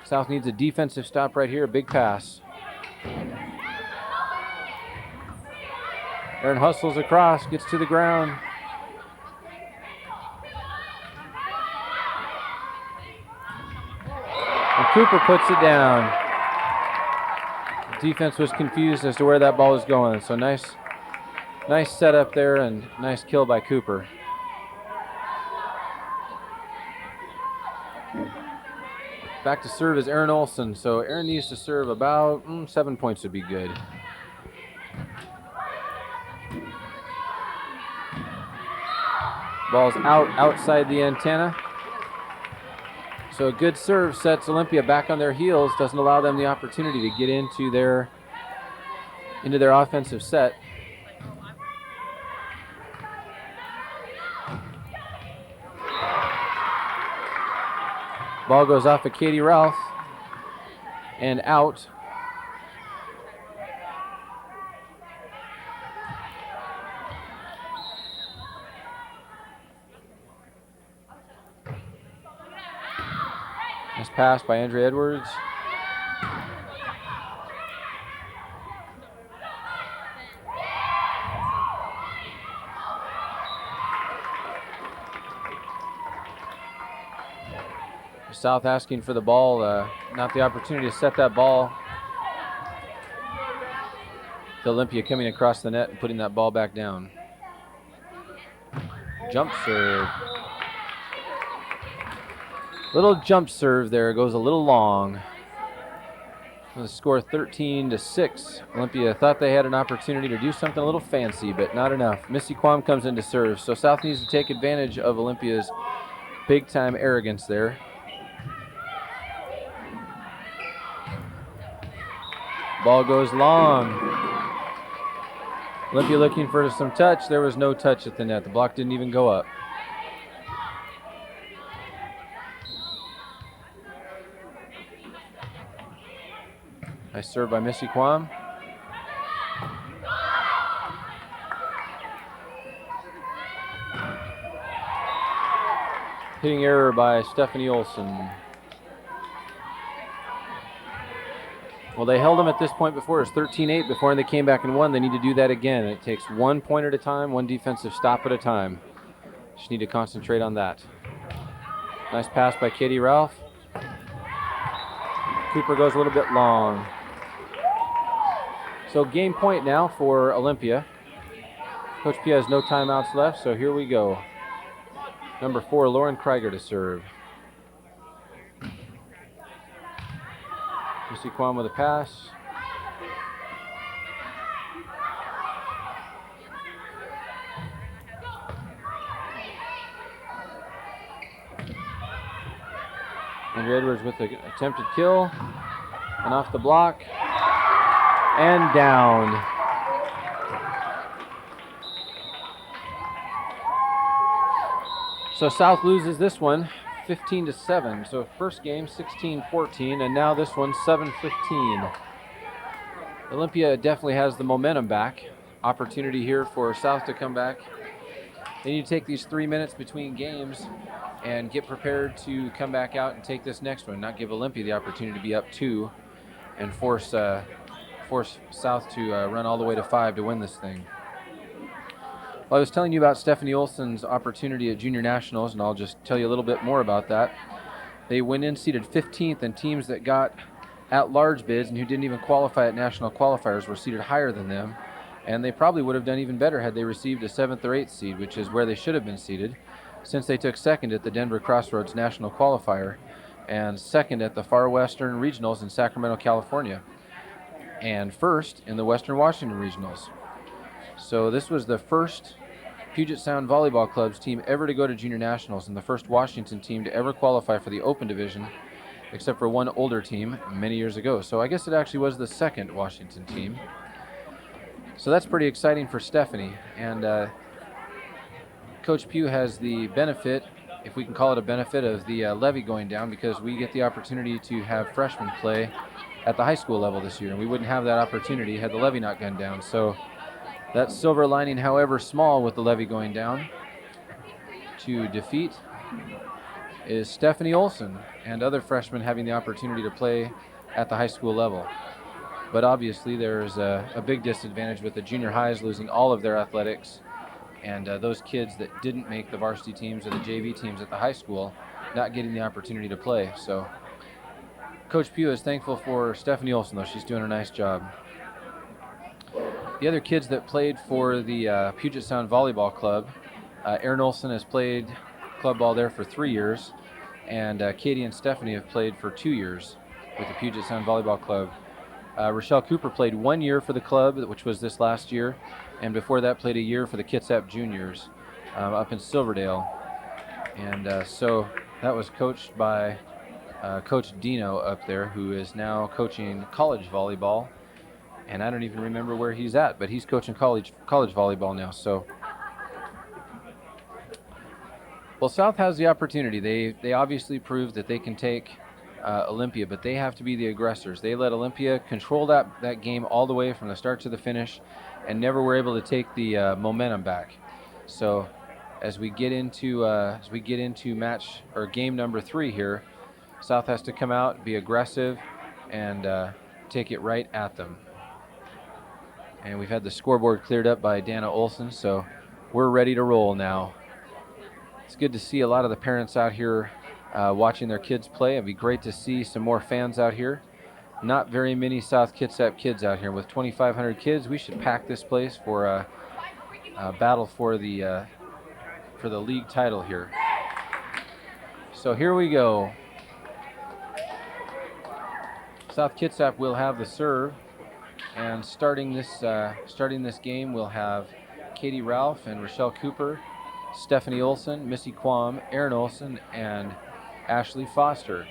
South needs a defensive stop right here, a big pass. Aaron hustles across, gets to the ground. And Cooper puts it down. Defense was confused as to where that ball was going, so nice setup there and nice kill by Cooper. Back to serve is Aaron Olson, so Aaron needs to serve about 7 points would be good. Ball's outside the antenna. So a good serve sets Olympia back on their heels, doesn't allow them the opportunity to get into their offensive set. Ball goes off of Katie Ralph and out. Nice pass by Andrea Edwards. South asking for the ball, not the opportunity to set that ball. To Olympia coming across the net and putting that ball back down. Jump serve. Little jump serve there, goes a little long. The score 13-6. Olympia thought they had an opportunity to do something a little fancy, but not enough. Missy Quam comes in to serve, so South needs to take advantage of Olympia's big-time arrogance there. Ball goes long. Olympia looking for some touch. There was no touch at the net. The block didn't even go up. Nice serve by Missy Quam. Hitting error by Stephanie Olson. Well, they held them at this point before. It was 13-8 before, and they came back and won. They need to do that again. It takes 1 point at a time, one defensive stop at a time. Just need to concentrate on that. Nice pass by Katie Ralph. Cooper goes a little bit long. So game point now for Olympia. Coach P has no timeouts left, so here we go. Number 4, Lauren Krieger to serve. Missy Quam with a pass. Andrea Edwards with the attempted kill. And off the block. And down. So South loses this one 15-7. So first game 16-14, and now this one 7-15. Olympia definitely has the momentum back. Opportunity here for South to come back. They need to take these 3 minutes between games and get prepared to come back out and take this next one. Not give Olympia the opportunity to be up 2 and force South to run all the way to 5 to win this thing. Well, I was telling you about Stephanie Olson's opportunity at Junior Nationals, and I'll just tell you a little bit more about that. They went in seated 15th, and teams that got at-large bids and who didn't even qualify at national qualifiers were seated higher than them, and they probably would have done even better had they received a 7th or 8th seed, which is where they should have been seated, since they took second at the Denver Crossroads National Qualifier and second at the Far Western Regionals in Sacramento, California, and first in the Western Washington Regionals. So this was the first Puget Sound Volleyball Club's team ever to go to Junior Nationals and the first Washington team to ever qualify for the Open Division, except for one older team many years ago. So I guess it actually was the second Washington team. So that's pretty exciting for Stephanie. And Coach Pugh has the benefit, if we can call it a benefit, of the levy going down, because we get the opportunity to have freshmen play at the high school level this year. And we wouldn't have that opportunity had the levy not gone down. So that silver lining, however small, with the levy going down to defeat is Stephanie Olson and other freshmen having the opportunity to play at the high school level. But obviously there's a big disadvantage with the junior highs losing all of their athletics, and those kids that didn't make the varsity teams or the JV teams at the high school not getting the opportunity to play. So Coach Pugh is thankful for Stephanie Olson, though. She's doing a nice job. The other kids that played for the Puget Sound Volleyball Club, Aaron Olson has played club ball there for 3 years, and Katie and Stephanie have played for 2 years with the Puget Sound Volleyball Club. Rochelle Cooper played 1 year for the club, which was this last year, and before that played a year for the Kitsap Juniors up in Silverdale. And so that was coached by Coach Dino up there, who is now coaching college volleyball. And I don't even remember where he's at, but he's coaching college volleyball now. So, well, South has the opportunity. They obviously proved that they can take Olympia, but they have to be the aggressors. They let Olympia control that game all the way from the start to the finish, and never were able to take the momentum back. So, as we get into match or game number 3 here, South has to come out, be aggressive, and take it right at them. And we've had the scoreboard cleared up by Dana Olson, so we're ready to roll now. It's good to see a lot of the parents out here watching their kids play. It'd be great to see some more fans out here. Not very many South Kitsap kids out here. With 2,500 kids, we should pack this place for a battle for the league title here. So here we go. South Kitsap will have the serve. And starting this game, we'll have Katie Ralph and Rochelle Cooper, Stephanie Olson, Missy Quam, Aaron Olson, and Ashley Foster.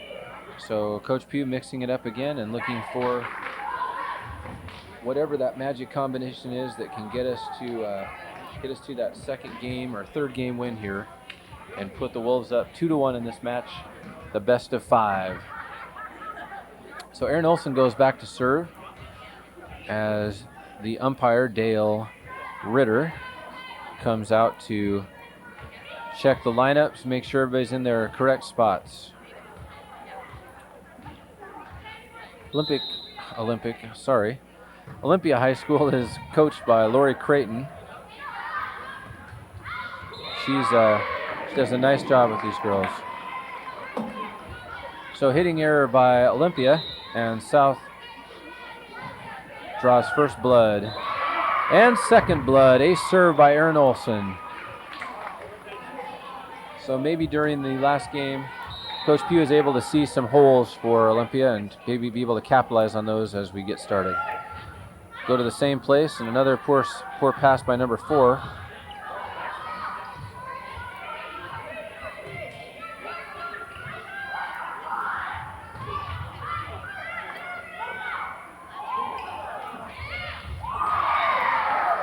So Coach Pugh mixing it up again and looking for whatever that magic combination is that can get us to that second game or third game win here, and put the Wolves up 2-1 in this match, the best of 5. So Aaron Olson goes back to serve, as the umpire, Dale Ritter, comes out to check the lineups, make sure everybody's in their correct spots. Olympia High School is coached by Lori Creighton. She does a nice job with these girls. So hitting error by Olympia, and South draws first blood and second blood. Ace serve by Aaron Olson. So maybe during the last game, Coach Pugh is able to see some holes for Olympia and maybe be able to capitalize on those as we get started. Go to the same place, and another poor pass by number 4.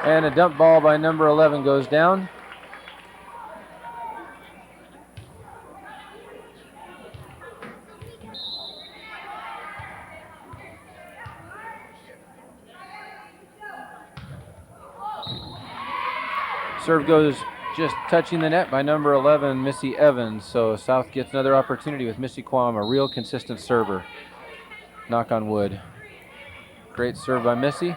And a dump ball by number 11 goes down. Serve goes just touching the net by number 11, Missy Evans. So South gets another opportunity with Missy Quam, a real consistent server. Knock on wood. Great serve by Missy.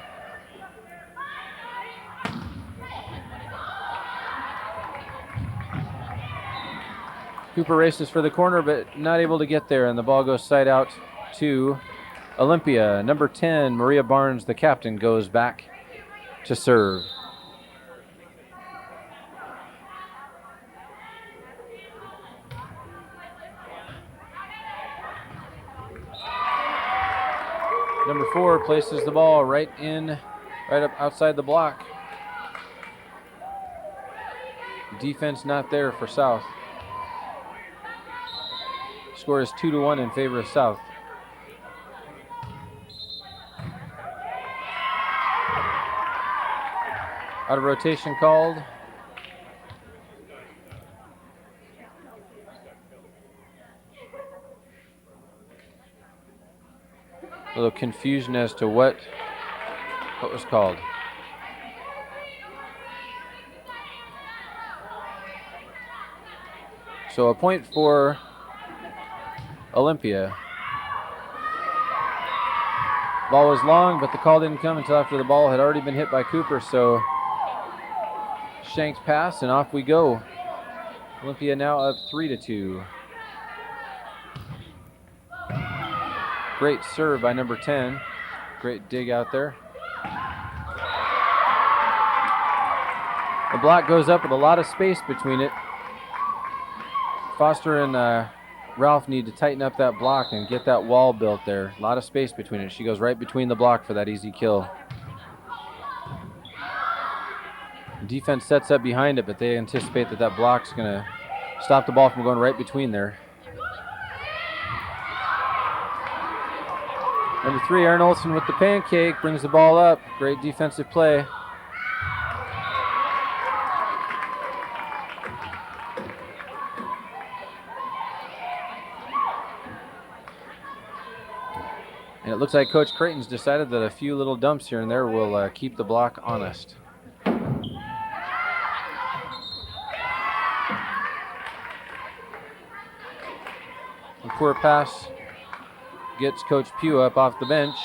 Cooper races for the corner, but not able to get there, and the ball goes side out to Olympia. Number 10, Maria Barnes, the captain, goes back to serve. Number 4 places the ball right up outside the block. Defense not there for South. Score is 2-1 in favor of South. Out of rotation called. A little confusion as to what was called. So a point for Olympia. Ball was long, but the call didn't come until after the ball had already been hit by Cooper, so Shanks pass, and off we go. Olympia now up 3-2. Great serve by number 10. Great dig out there. The block goes up with a lot of space between it. Foster and Ralph need to tighten up that block and get that wall built there. A lot of space between it. She goes right between the block for that easy kill. Defense sets up behind it, but they anticipate that that block's going to stop the ball from going right between there. Number 3, Aaron Olson with the pancake, brings the ball up. Great defensive play. And it looks like Coach Creighton's decided that a few little dumps here and there will keep the block honest. A poor pass gets Coach Pugh up off the bench.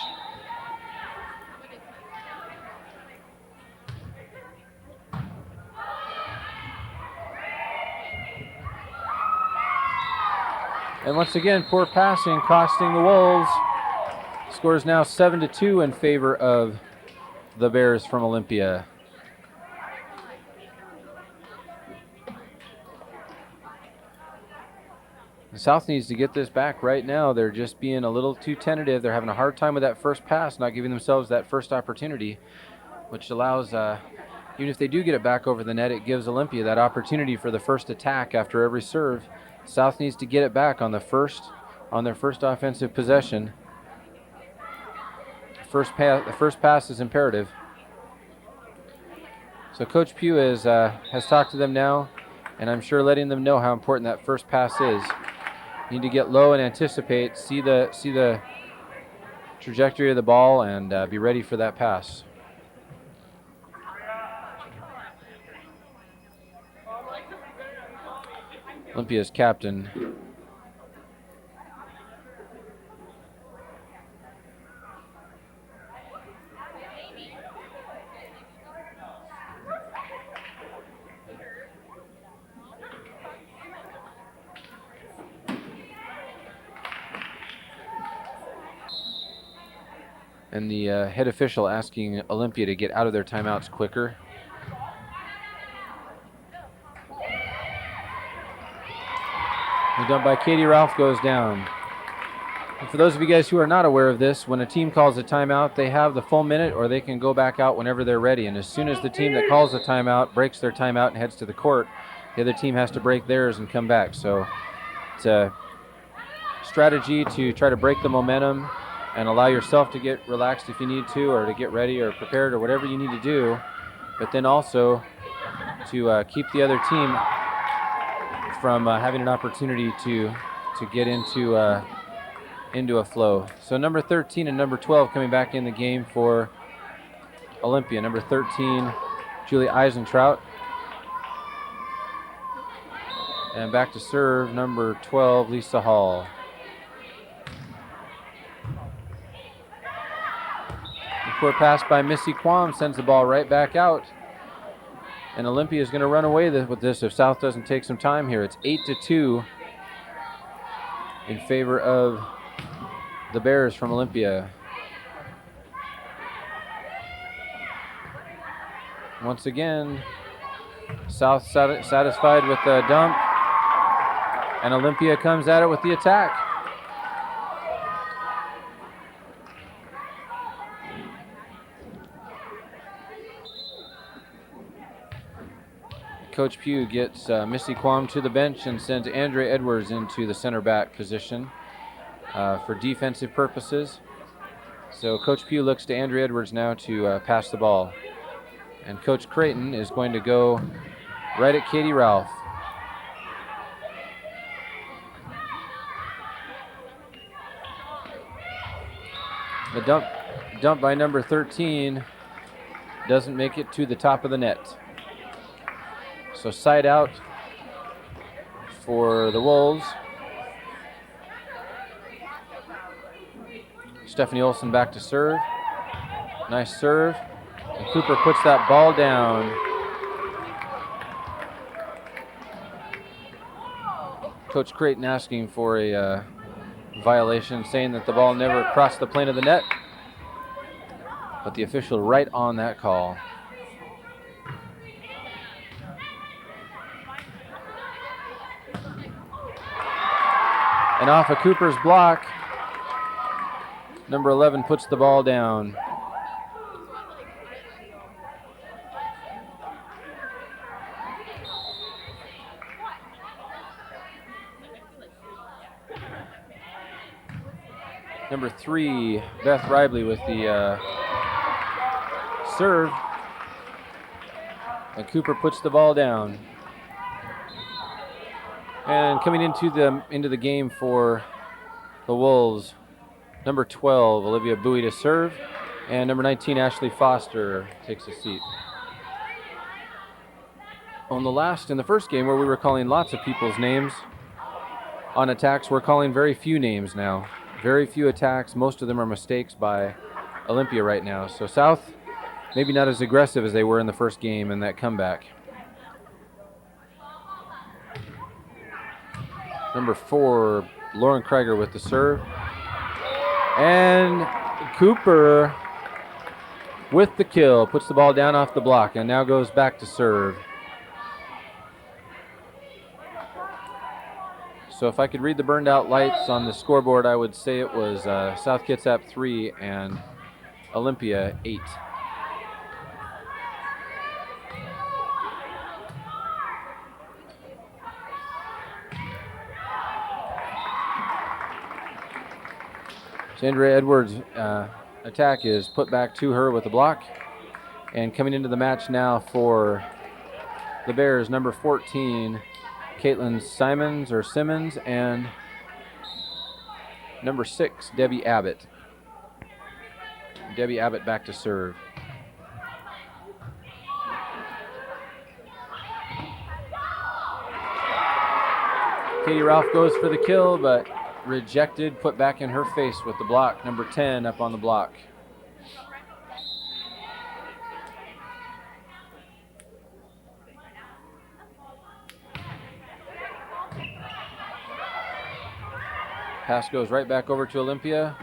And once again, poor passing costing the Wolves. Score is now 7-2 in favor of the Bears from Olympia. The South needs to get this back right now. They're just being a little too tentative. They're having a hard time with that first pass, not giving themselves that first opportunity, which allows, even if they do get it back over the net, it gives Olympia that opportunity for the first attack after every serve. South needs to get it back on their first offensive possession. The first pass is imperative. So Coach Pugh has talked to them now, and I'm sure letting them know how important that first pass is. You need to get low and anticipate, see the trajectory of the ball, and be ready for that pass. Olympia's captain. And the head official asking Olympia to get out of their timeouts quicker. The dump by Katie Ralph goes down. And for those of you guys who are not aware of this, when a team calls a timeout, they have the full minute, or they can go back out whenever they're ready. And as soon as the team that calls the timeout breaks their timeout and heads to the court, the other team has to break theirs and come back. So it's a strategy to try to break the momentum and allow yourself to get relaxed if you need to, or to get ready or prepared or whatever you need to do, but then also to keep the other team from having an opportunity to get into a flow. So number 13 and number 12 coming back in the game for Olympia. Number 13, Julie Eisentrout. And back to serve, number 12, Lisa Hall. Poor pass by Missy Quam sends the ball right back out. And Olympia is going to run away with this if South doesn't take some time here. It's 8-2 in favor of the Bears from Olympia. Once again, South satisfied with the dump, and Olympia comes at it with the attack. Coach Pugh gets Missy Quam to the bench and sends Andrea Edwards into the center back position for defensive purposes. So Coach Pugh looks to Andrea Edwards now to pass the ball. And Coach Creighton is going to go right at Katie Ralph. The dump by number 13 doesn't make it to the top of the net. So side out for the Wolves. Stephanie Olson back to serve. Nice serve. And Cooper puts that ball down. Coach Creighton asking for a violation, saying that the ball never crossed the plane of the net. But the official right on that call. And off of Cooper's block, number 11 puts the ball down. Number 3, Beth Ribley with the serve. And Cooper puts the ball down. And coming into the game for the Wolves, number 12, Olivia Bowie to serve, and number 19, Ashley Foster takes a seat. In the first game where we were calling lots of people's names on attacks, we're calling very few names now. Very few attacks. Most of them are mistakes by Olympia right now. So South, maybe not as aggressive as they were in the first game in that comeback. Number 4, Lauren Krieger with the serve. And Cooper with the kill, puts the ball down off the block and now goes back to serve. So if I could read the burned out lights on the scoreboard, I would say it was South Kitsap 3 and Olympia 8. Andrea Edwards' attack is put back to her with a block. And coming into the match now for the Bears, number 14, Caitlin Simmons, and number 6, Debbie Abbott. Debbie Abbott back to serve. Katie Ralph goes for the kill, but rejected, put back in her face with the block. Number 10 up on the block. Pass goes right back over to Olympia.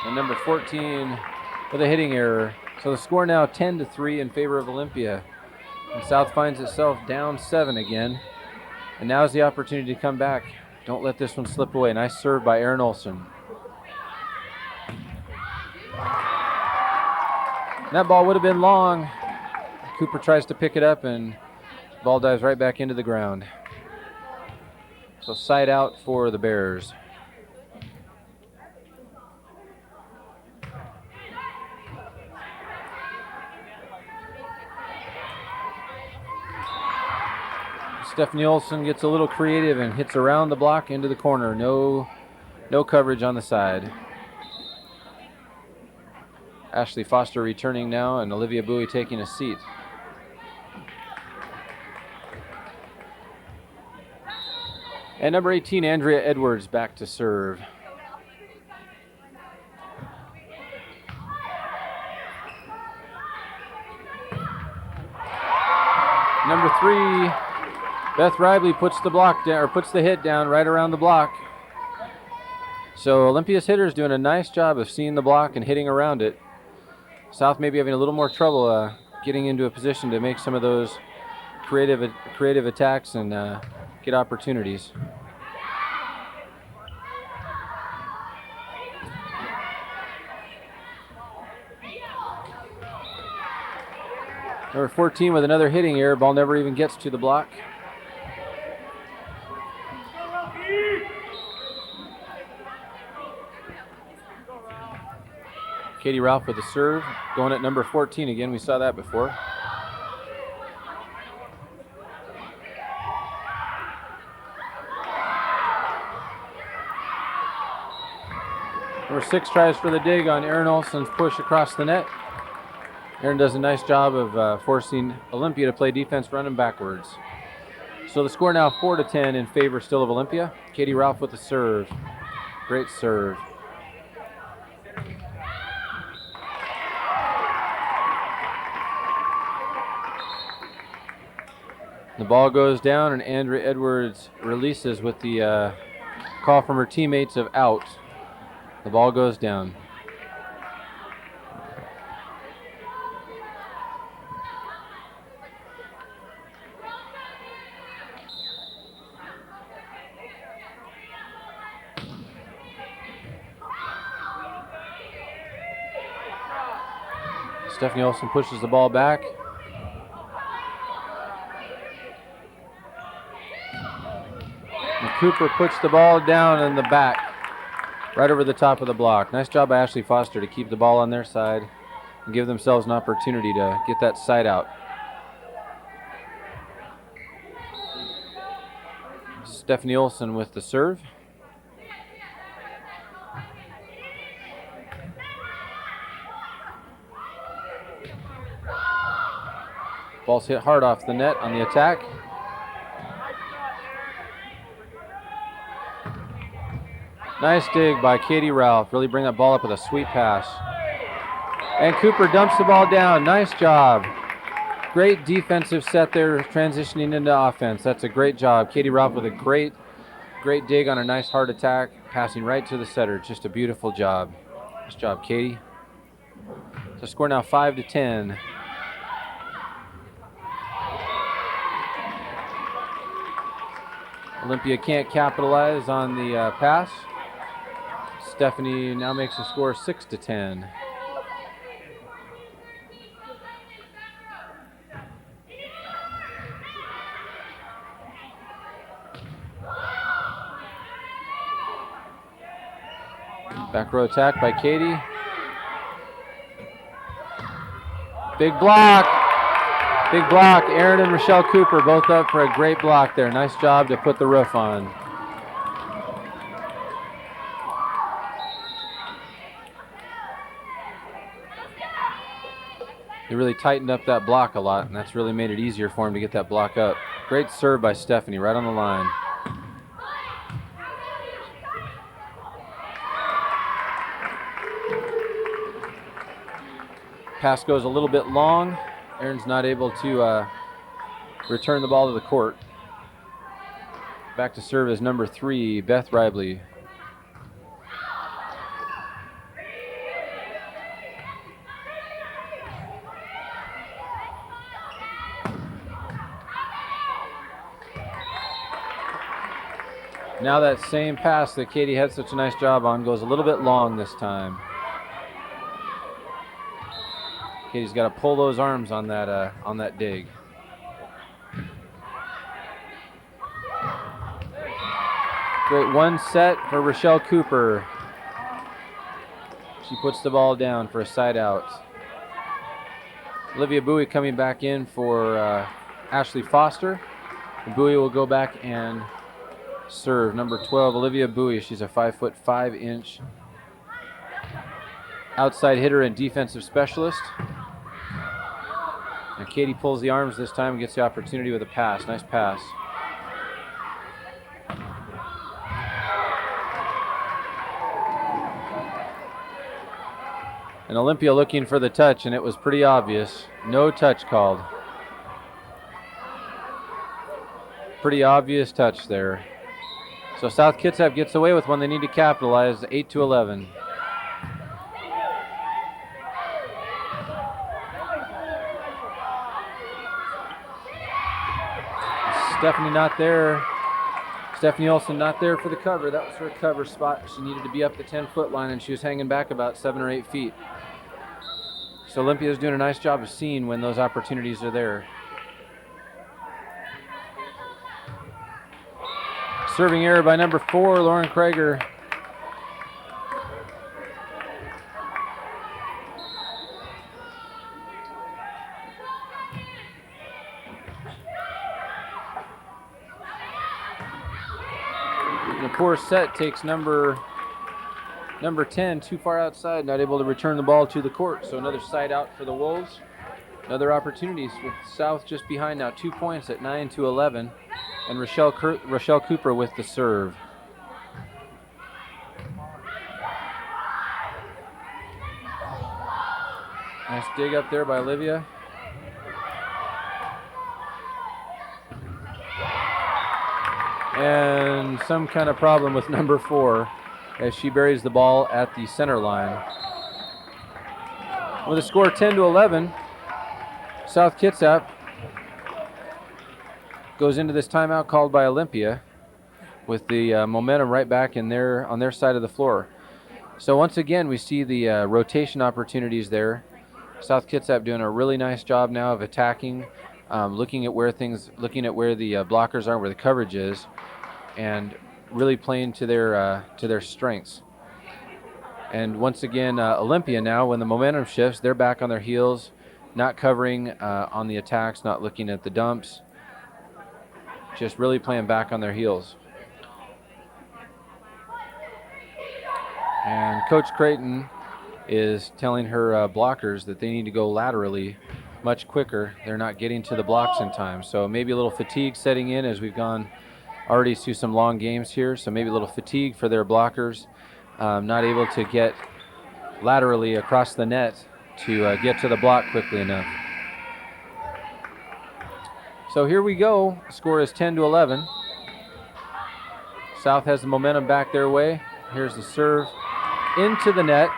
And number 14 with a hitting error. So the score now 10-3 in favor of Olympia. And South finds itself down 7 again. And now's the opportunity to come back. Don't let this one slip away. Nice serve by Erin Olson. And that ball would have been long. Cooper tries to pick it up and ball dives right back into the ground. So side out for the Bears. Stephanie Olson gets a little creative and hits around the block into the corner. No coverage on the side. Ashley Foster returning now, and Olivia Bowie taking a seat. And number 18, Andrea Edwards back to serve. Number 3, Beth Ribley puts the block down, or puts the hit down right around the block. So Olympia's hitter is doing a nice job of seeing the block and hitting around it. South may be having a little more trouble getting into a position to make some of those creative attacks and get opportunities. Number 14 with another hitting error. Ball never even gets to the block. Katie Ralph with the serve, going at number 14 again. We saw that before. Number 6 tries for the dig on Aaron Olson's push across the net. Aaron does a nice job of forcing Olympia to play defense running backwards. So the score now 4-10 in favor still of Olympia. Katie Ralph with the serve. Great serve. The ball goes down and Andrea Edwards releases with the call from her teammates of out. The ball goes down. Stephanie Olson pushes the ball back. And Cooper puts the ball down in the back, right over the top of the block. Nice job by Ashley Foster to keep the ball on their side and give themselves an opportunity to get that side out. Stephanie Olson with the serve. Ball's hit hard off the net on the attack. Nice dig by Katie Ralph. Really bring that ball up with a sweet pass. And Cooper dumps the ball down. Nice job. Great defensive set there, transitioning into offense. That's a great job. Katie Ralph with a great dig on a nice hard attack, passing right to the setter. Just a beautiful job. Nice job, Katie. So score now 5-10. Olympia can't capitalize on the pass. Stephanie now makes the score 6-10. Back row attack by Katie. Big block. Big block. Aaron and Rochelle Cooper both up for a great block there. Nice job to put the roof on. They really tightened up that block a lot, and that's really made it easier for him to get that block up. Great serve by Stephanie, right on the line. Pass goes a little bit long. Aaron's not able to return the ball to the court. Back to serve is number 3, Beth Ribley. Now that same pass that Katie had such a nice job on goes a little bit long this time. Katie's got to pull those arms on that dig. Great one set for Rochelle Cooper. She puts the ball down for a side out. Olivia Bowie coming back in for Ashley Foster. And Bowie will go back and serve. Number 12, Olivia Bowie. She's a 5'5" outside hitter and defensive specialist. And Katie pulls the arms this time and gets the opportunity with a pass. Nice pass. And Olympia looking for the touch, and it was pretty obvious. No touch called. Pretty obvious touch there. So South Kitsap gets away with one. They need to capitalize, 8-11. Stephanie not there. Stephanie Olsen not there for the cover. That was her cover spot. She needed to be up the 10-foot line, and she was hanging back about 7 or 8 feet. So Olympia is doing a nice job of seeing when those opportunities are there. Serving error by number 4, Lauren Krager. And a poor set takes number 10 too far outside, not able to return the ball to the court. So another side out for the Wolves. Another opportunities with South just behind now, 2 points at 9-11. And Rochelle Cooper with the serve. Nice dig up there by Olivia. And some kind of problem with number 4 as she buries the ball at the center line. With a score 10-11, South Kitsap goes into this timeout called by Olympia with the momentum right back in on their side of the floor. So once again, we see the rotation opportunities there. South Kitsap doing a really nice job now of attacking, looking at where the blockers are, where the coverage is, and really playing to their strengths. And once again, Olympia now, when the momentum shifts, they're back on their heels, not covering on the attacks, not looking at the dumps, just really playing back on their heels. And Coach Creighton is telling her blockers that they need to go laterally much quicker. They're not getting to the blocks in time. So maybe a little fatigue setting in as we've gone already through some long games here. So maybe a little fatigue for their blockers, not able to get laterally across the net to get to the block quickly enough. So here we go. The score is 10-11. South has the momentum back their way. Here's the serve into the net,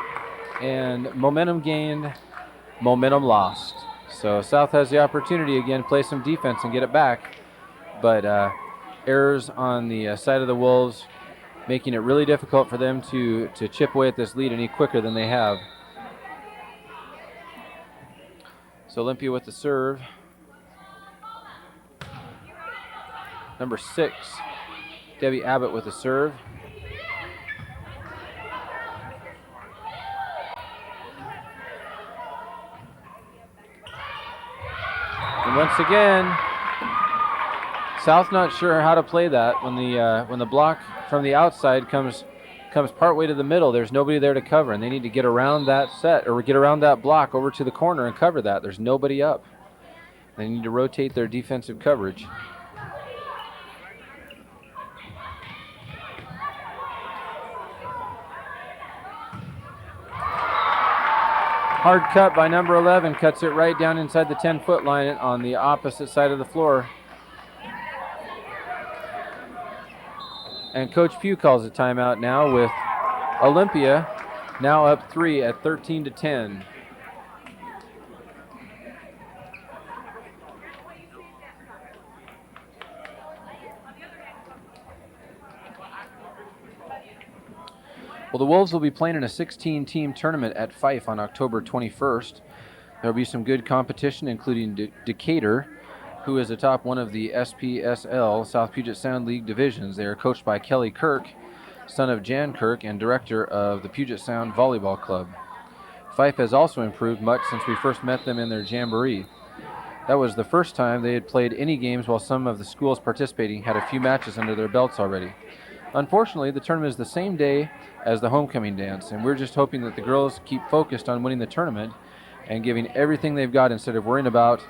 and momentum gained, momentum lost. So South has the opportunity again, play some defense and get it back, but errors on the side of the Wolves, making it really difficult for them to chip away at this lead any quicker than they have. So Olympia with the serve. Number 6, Debbie Abbott with the serve. And once again, South not sure how to play that. When the block from the outside comes partway to the middle, there's nobody there to cover, and they need to get around that set or get around that block over to the corner and cover that. There's nobody up. They need to rotate their defensive coverage. Hard cut by number 11, cuts it right down inside the 10-foot line on the opposite side of the floor. And Coach Pugh calls a timeout now with Olympia now up 3 at 13-10. Well, the Wolves will be playing in a 16-team tournament at Fife on October 21st. There will be some good competition, including Decatur, who is atop one of the SPSL, South Puget Sound League divisions. They are coached by Kelly Kirk, son of Jan Kirk and director of the Puget Sound Volleyball Club. Fife has also improved much since we first met them in their jamboree. That was the first time they had played any games, while some of the schools participating had a few matches under their belts already. Unfortunately, the tournament is the same day as the homecoming dance, and we're just hoping that the girls keep focused on winning the tournament and giving everything they've got instead of worrying about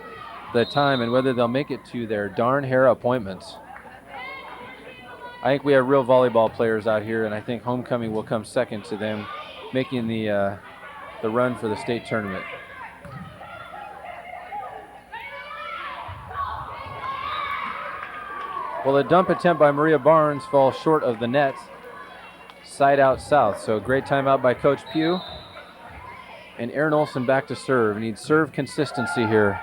the time and whether they'll make it to their darn hair appointments. I think we have real volleyball players out here, and I think homecoming will come second to them making the run for the state tournament. Well, a dump attempt by Maria Barnes falls short of the net, side out south. So great timeout by Coach Pugh. And Aaron Olson back to serve. Needs serve consistency here.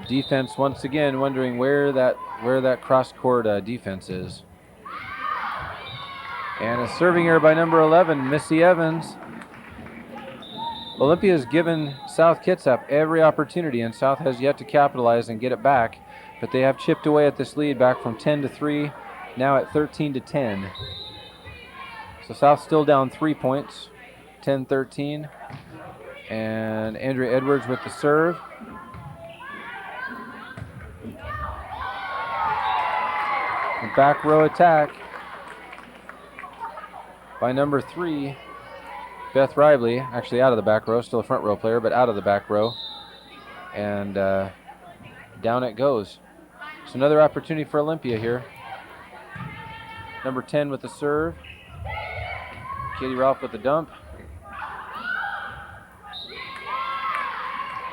Defense once again wondering where that cross-court defense is. And a serving error by number 11, Missy Evans. Olympia has given South Kitsap every opportunity, and South has yet to capitalize and get it back. But they have chipped away at this lead, back from 10-3, now at 13-10. So South still down 3 points, 10-13. And Andrea Edwards with the serve. A back row attack by number 3, Beth Rively, actually out of the back row, still a front row player, but out of the back row. And down it goes. So another opportunity for Olympia here. Number 10 with the serve. Katie Ralph with the dump.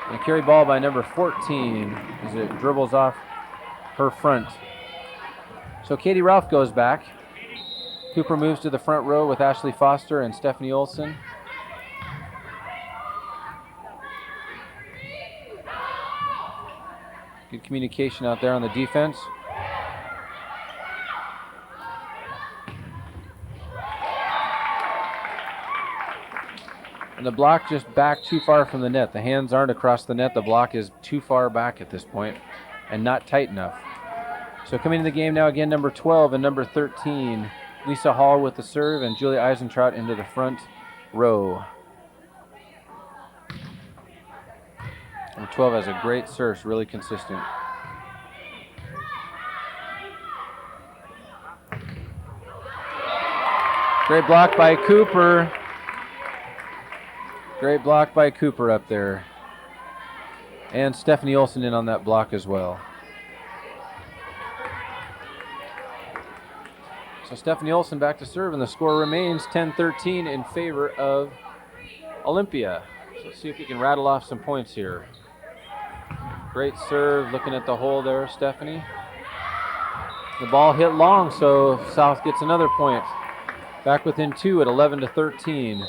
And a carry ball by number 14 as it dribbles off her front. So Katie Ralph goes back. Cooper moves to the front row with Ashley Foster and Stephanie Olson. Good communication out there on the defense. And the block just back too far from the net. The hands aren't across the net. The block is too far back at this point and not tight enough. So coming into the game now again, number 12 and number 13. Lisa Hall with the serve and Julia Eisentraut into the front row. Number 12 has a great serve, really consistent. Great block by Cooper. Great block by Cooper up there. And Stephanie Olson in on that block as well. So Stephanie Olson back to serve, and the score remains 10-13 in favor of Olympia. So let's see if we can rattle off some points here. Great serve, looking at the hole there, Stephanie. The ball hit long, so South gets another point. Back within 2 at 11-13.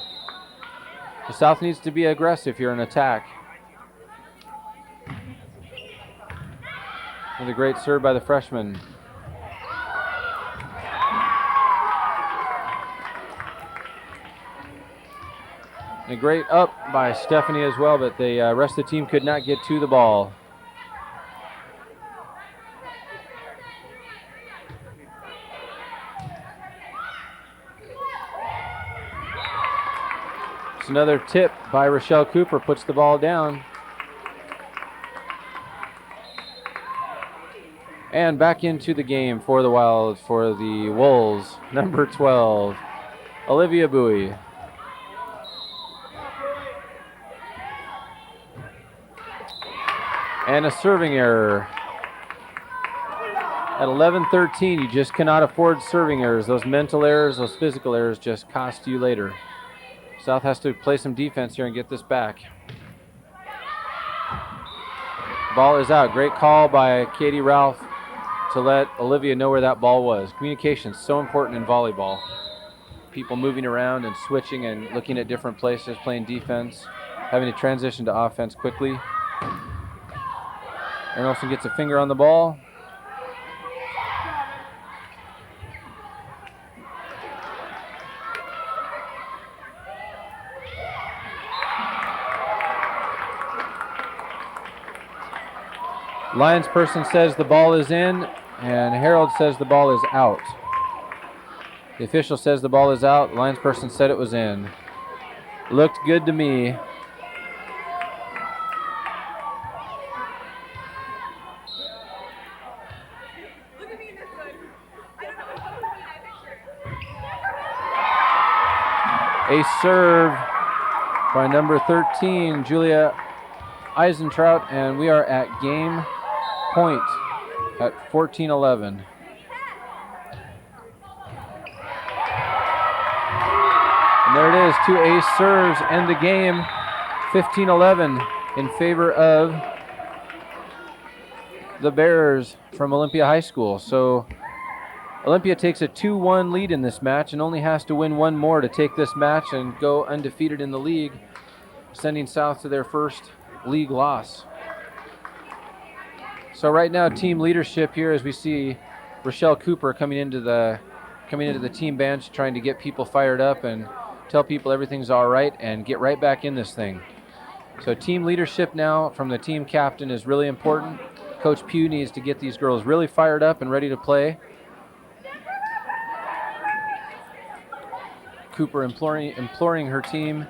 The South needs to be aggressive here in attack. Another great serve by the freshman. And a great up by Stephanie as well, but the rest of the team could not get to the ball. It's another tip by Rochelle Cooper, puts the ball down. And back into the game for the Wild, for the Wolves, number 12, Olivia Bowie. And a serving error. At 11-13, you just cannot afford serving errors. Those mental errors, those physical errors just cost you later. South has to play some defense here and get this back. Ball is out. Great call by Katie Ralph to let Olivia know where that ball was. Communication is so important in volleyball. People moving around and switching and looking at different places, playing defense, having to transition to offense quickly. Aaron Olson gets a finger on the ball. Lions person says the ball is in, and Harold says the ball is out. The official says the ball is out. Lions person said it was in. Looked good to me. A serve by number 13, Julia Eisentraut, and we are at game point at 14-11. And there it is, 2 ace serves end the game, 15-11 in favor of the Bears from Olympia High School. So Olympia takes a 2-1 lead in this match and only has to win one more to take this match and go undefeated in the league, sending South to their first league loss. So right now, team leadership here, as we see Rochelle Cooper coming into the team bench, trying to get people fired up and tell people everything's all right and get right back in this thing. So team leadership now from the team captain is really important. Coach Pugh needs to get these girls really fired up and ready to play. Cooper imploring her team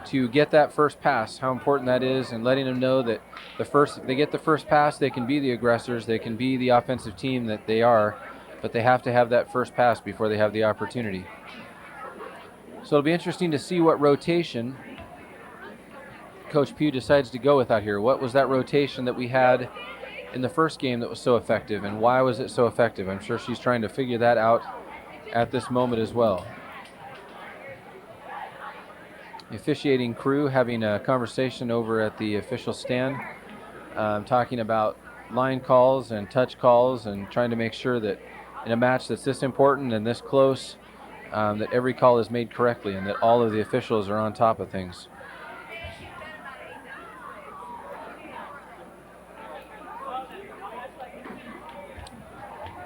to get that first pass, how important that is, and letting them know that if they get the first pass, they can be the aggressors, they can be the offensive team that they are, but they have to have that first pass before they have the opportunity. So it'll be interesting to see what rotation Coach Pugh decides to go with out here. What was that rotation that we had in the first game that was so effective, and why was it so effective? I'm sure she's trying to figure that out at this moment as well. The officiating crew having a conversation over at the official stand, talking about line calls and touch calls and trying to make sure that in a match that's this important and this close, that every call is made correctly and that all of the officials are on top of things.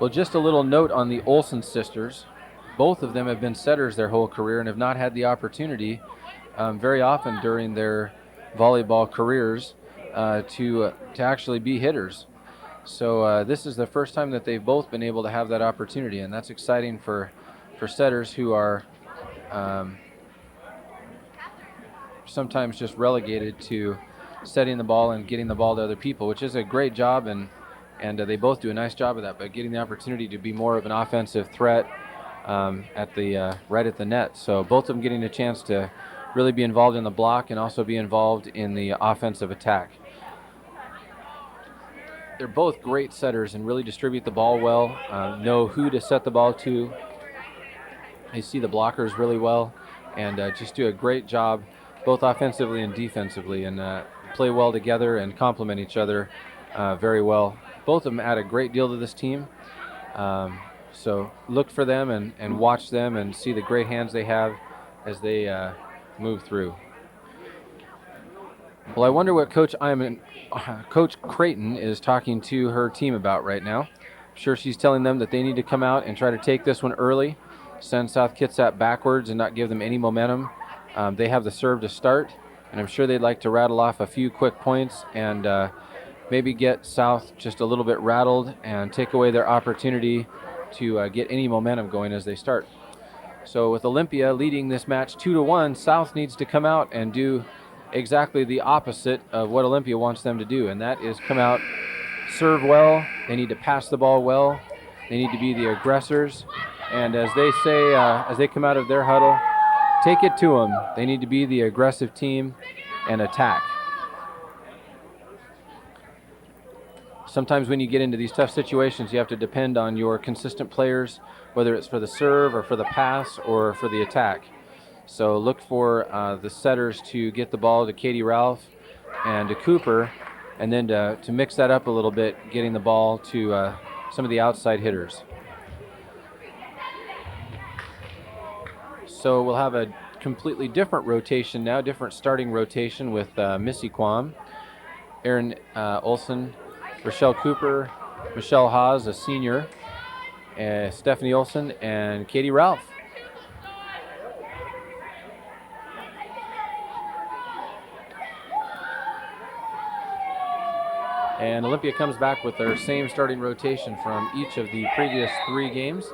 Well, just a little note on the Olsen sisters. Both of them have been setters their whole career and have not had the opportunity very often during their volleyball careers to actually be hitters. So this is the first time that they've both been able to have that opportunity, and that's exciting for setters who are sometimes just relegated to setting the ball and getting the ball to other people, which is a great job, and they both do a nice job of that, but getting the opportunity to be more of an offensive threat right at the net. So both of them getting a chance to really be involved in the block and also be involved in the offensive attack. They're both great setters and really distribute the ball well, know who to set the ball to. They see the blockers really well and just do a great job both offensively and defensively, and play well together and complement each other very well. Both of them add a great deal to this team. So look for them and watch them and see the great hands they have as they move through. Well, I wonder what Coach Creighton is talking to her team about right now. I'm sure she's telling them that they need to come out and try to take this one early, send South Kitsap backwards and not give them any momentum. They have the serve to start, and I'm sure they'd like to rattle off a few quick points and maybe get South just a little bit rattled and take away their opportunity to get any momentum going as they start. So with Olympia leading this match 2-1, South needs to come out and do exactly the opposite of what Olympia wants them to do, and that is come out, serve well. They need to pass the ball well. They need to be the aggressors, and as they say, as they come out of their huddle, take it to them. They need to be the aggressive team and attack. Sometimes when you get into these tough situations, you have to depend on your consistent players, whether it's for the serve or for the pass or for the attack. So look for the setters to get the ball to Katie Ralph and to Cooper, and then to mix that up a little bit, getting the ball to some of the outside hitters. So we'll have a completely different rotation now, different starting rotation with Missy Quam, Erin Olsen, Rochelle Cooper, Michelle Haas, a senior, Stephanie Olsen, and Katie Ralph. And Olympia comes back with their same starting rotation from each of the previous 3 games,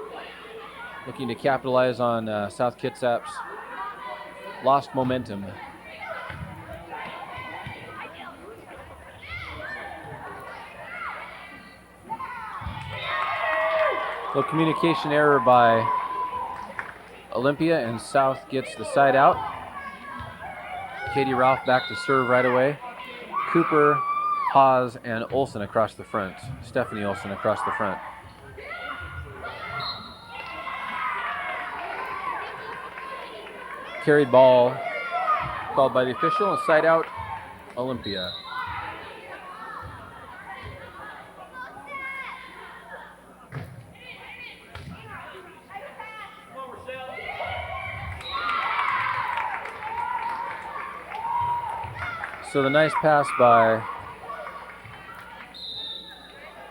looking to capitalize on South Kitsap's lost momentum. Little communication error by Olympia, and South gets the side out. Katie Ralph back to serve right away. Cooper, Haas, and Olsen across the front. Stephanie Olsen across the front. Carried ball called by the official, and side out Olympia. So the nice pass by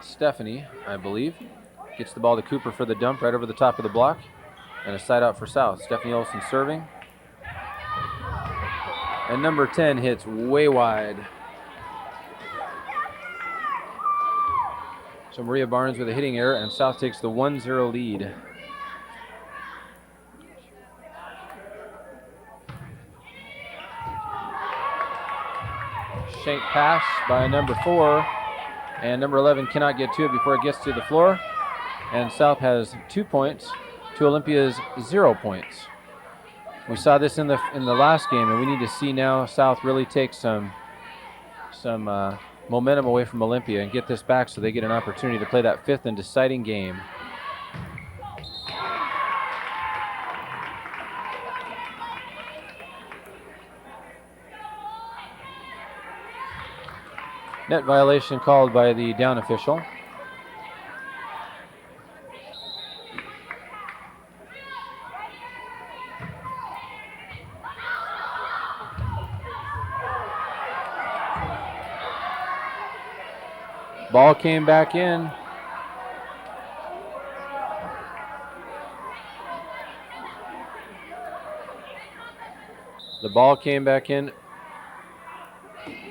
Stephanie, I believe, gets the ball to Cooper for the dump right over the top of the block, and a side out for South. Stephanie Olson serving. And number 10 hits way wide. So Maria Barnes with a hitting error, and South takes the 1-0 lead. Shank pass by number 4, and number 11 cannot get to it before it gets to the floor. And South has 2 points to Olympia's 0 points. We saw this in the last game, and we need to see now South really take some momentum away from Olympia and get this back so they get an opportunity to play that 5th and deciding game. Net violation called by the down official. Ball came back in. The ball came back in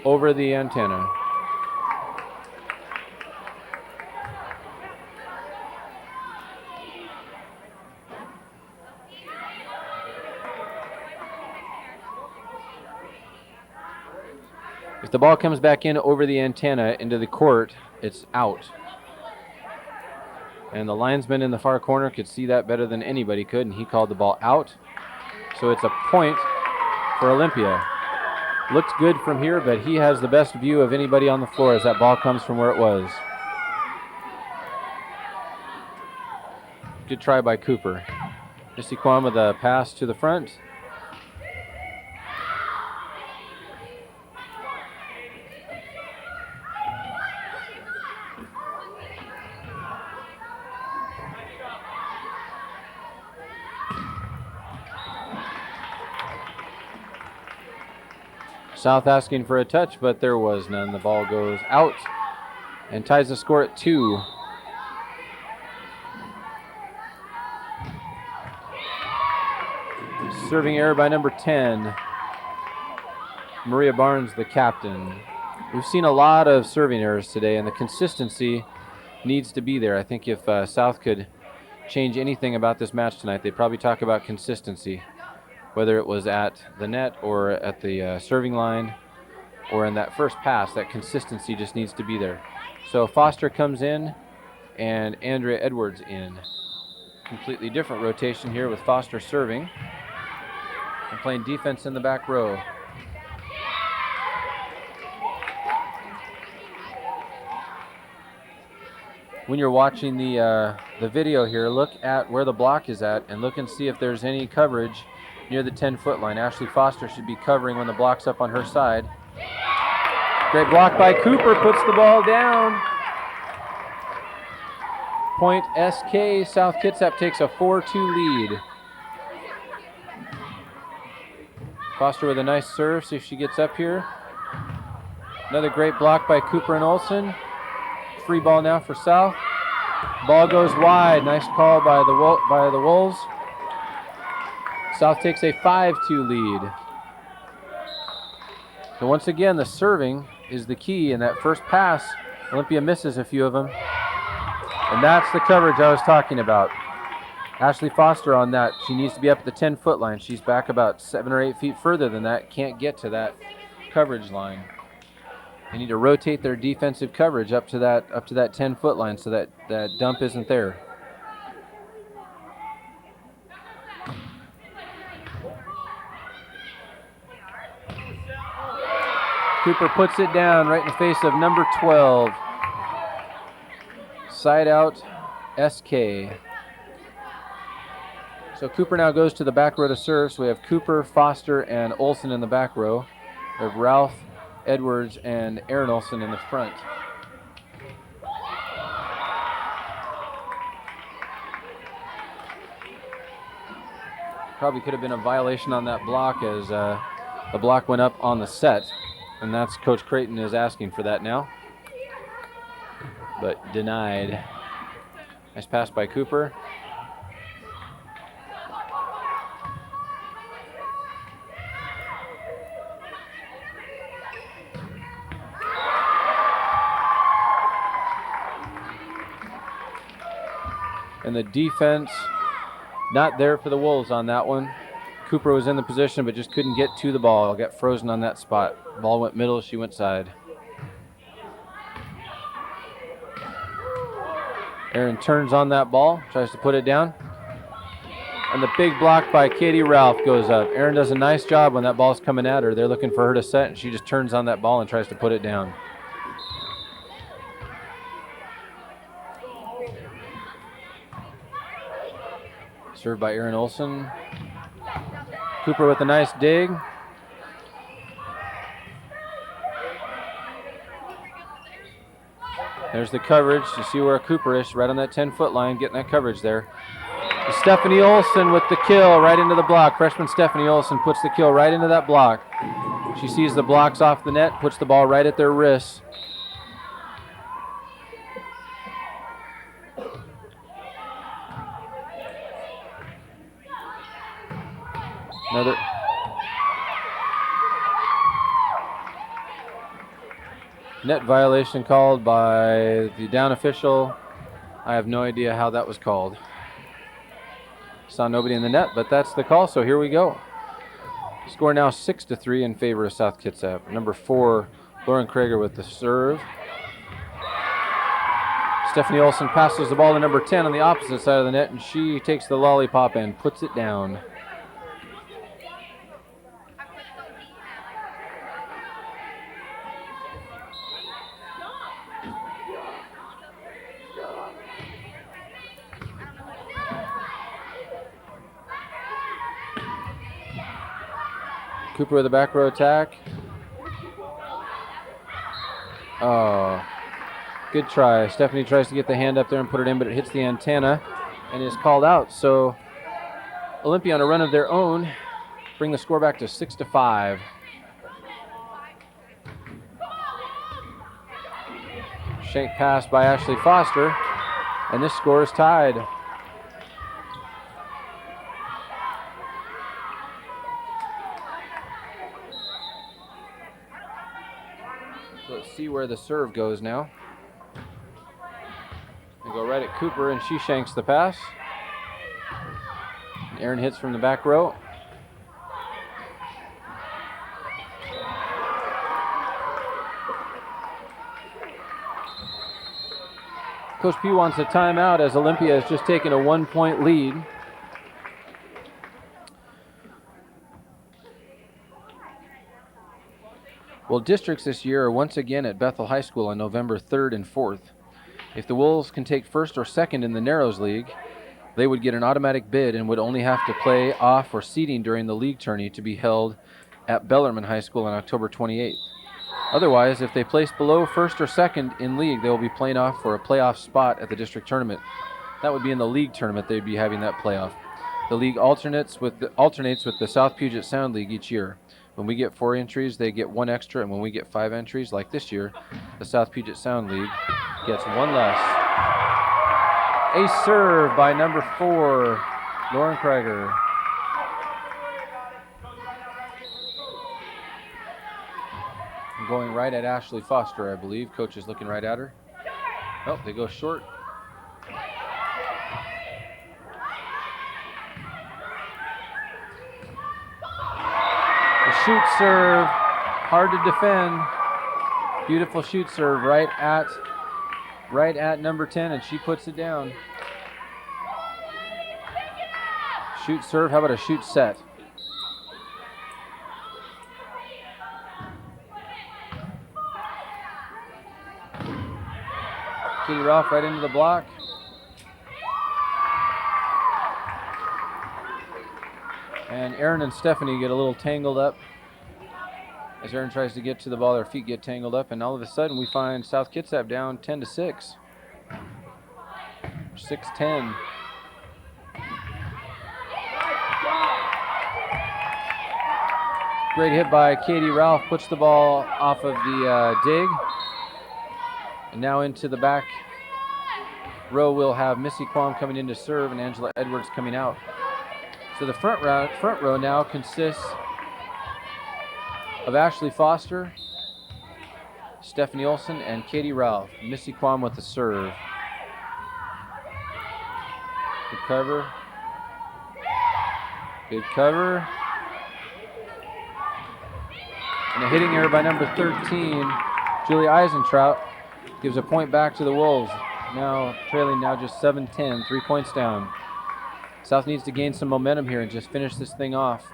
over the antenna. If the ball comes back in over the antenna into the court, it's out. And the linesman in the far corner could see that better than anybody could, and he called the ball out. So it's a point for Olympia. Looked good from here, but he has the best view of anybody on the floor as that ball comes from where it was. Good try by Cooper. Missy Kwan with a pass to the front. South asking for a touch, but there was none. The ball goes out and ties the score at 2. Serving error by number 10, Maria Barnes, the captain. We've seen a lot of serving errors today, and the consistency needs to be there. I think if South could change anything about this match tonight, they'd probably talk about consistency. Whether it was at the net or at the serving line or in that first pass, that consistency just needs to be there. So Foster comes in and Andrea Edwards in. Completely different rotation here with Foster serving and playing defense in the back row. When you're watching the video here, look at where the block is at and look and see if there's any coverage near the 10-foot line. Ashley Foster should be covering when the block's up on her side. Great block by Cooper, puts the ball down. Point SK, South Kitsap takes a 4-2 lead. Foster with a nice serve, see if she gets up here. Another great block by Cooper and Olson. Free ball now for South. Ball goes wide, nice call by the Wolves. South takes a 5-2 lead. So once again, the serving is the key in that first pass. Olympia misses a few of them. And that's the coverage I was talking about. Ashley Foster on that. She needs to be up at the 10-foot line. She's back about 7 or 8 feet further than that. Can't get to that coverage line. They need to rotate their defensive coverage up to that 10-foot line so that that dump isn't there. Cooper puts it down right in the face of number 12. Side out, SK. So Cooper now goes to the back row to serve. So we have Cooper, Foster, and Olson in the back row. We have Ralph, Edwards, and Aaron Olson in the front. Probably could have been a violation on that block as the block went up on the set. And that's Coach Creighton is asking for that now. But denied. Nice pass by Cooper. And the defense not there for the Wolves on that one. Cooper was in the position but just couldn't get to the ball. Got frozen on that spot. Ball went middle, she went side. Aaron turns on that ball, tries to put it down. And the big block by Katie Ralph goes up. Aaron does a nice job when that ball's coming at her. They're looking for her to set, and she just turns on that ball and tries to put it down. Served by Aaron Olson. Cooper with a nice dig. There's the coverage. You see where Cooper is, right on that 10-foot line, getting that coverage there. Stephanie Olson with the kill right into the block. Freshman Stephanie Olson puts the kill right into that block. She sees the blocks off the net, puts the ball right at their wrists. Another net violation called by the down official. I have no idea how that was called. Saw nobody in the net, but that's the call, so here we go. Score now 6-3 in favor of South Kitsap. Number 4, Lauren Krager with the serve. Stephanie Olson passes the ball to number 10 on the opposite side of the net, and she takes the lollipop and puts it down. Cooper with a back row attack. Oh, good try. Stephanie tries to get the hand up there and put it in, but it hits the antenna and is called out. So Olympia on a run of their own bring the score back to 6-5. Shank pass by Ashley Foster, and this score is tied. Let's see where the serve goes now. They go right at Cooper, and she shanks the pass. Aaron hits from the back row. Coach P wants a timeout as Olympia has just taken a 1-point lead. Well, districts this year are once again at Bethel High School on November 3rd and 4th. If the Wolves can take first or second in the Narrows League, they would get an automatic bid and would only have to play off for seeding during the league tourney to be held at Bellarmine High School on October 28th. Otherwise, if they place below first or second in league, they will be playing off for a playoff spot at the district tournament. That would be in the league tournament they'd be having that playoff. The league alternates with the South Puget Sound League each year. When we get 4 entries, they get 1 extra, and when we get 5 entries, like this year, the South Puget Sound League gets 1 less. Ace serve by number 4, Lauren Krager. Going right at Ashley Foster, I believe. Coach is looking right at her. Oh, they go short. The shoot serve, hard to defend. Beautiful shoot serve right at number 10, and she puts it down. Shoot serve, how about a shoot set? Katie Ralph right into the block. And Aaron and Stephanie get a little tangled up. As Aaron tries to get to the ball, their feet get tangled up, and all of a sudden we find South Kitsap down 10-6. 6-10. Great hit by Katie Ralph, puts the ball off of the dig. And now into the back row we'll have Missy Quam coming in to serve and Angela Edwards coming out. So the front row now consists of Ashley Foster, Stephanie Olson, and Katie Ralph. Missy Quam with the serve. Good cover. Good cover. And a hitting error by number 13, Julie Eisentrout, gives a point back to the Wolves. Now trailing now just 7-10, 3 points down. South needs to gain some momentum here and just finish this thing off.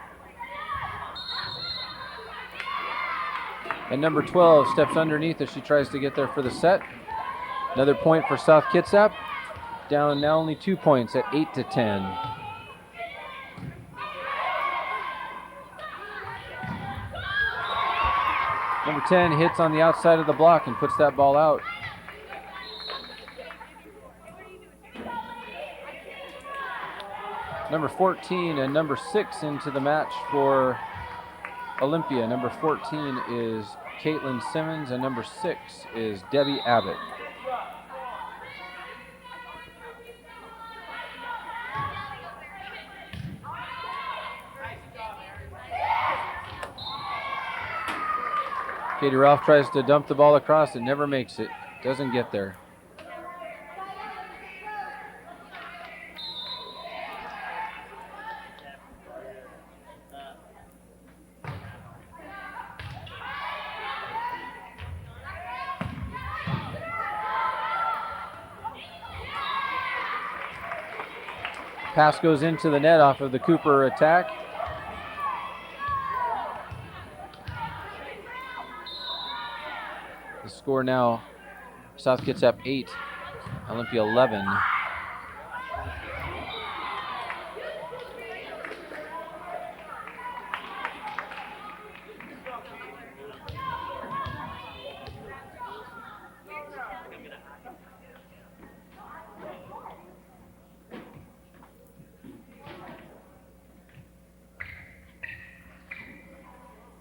And number 12 steps underneath as she tries to get there for the set. Another point for South Kitsap. Down now only 2 points at 8-10. Number 10 hits on the outside of the block and puts that ball out. Number 14 and number 6 into the match for Olympia. Number 14 is Caitlin Simmons and number 6 is Debbie Abbott. Katie Ralph tries to dump the ball across and never makes it. Doesn't get there. Pass goes into the net off of the Cooper attack. The score now, South Kitsap 8, Olympia 11.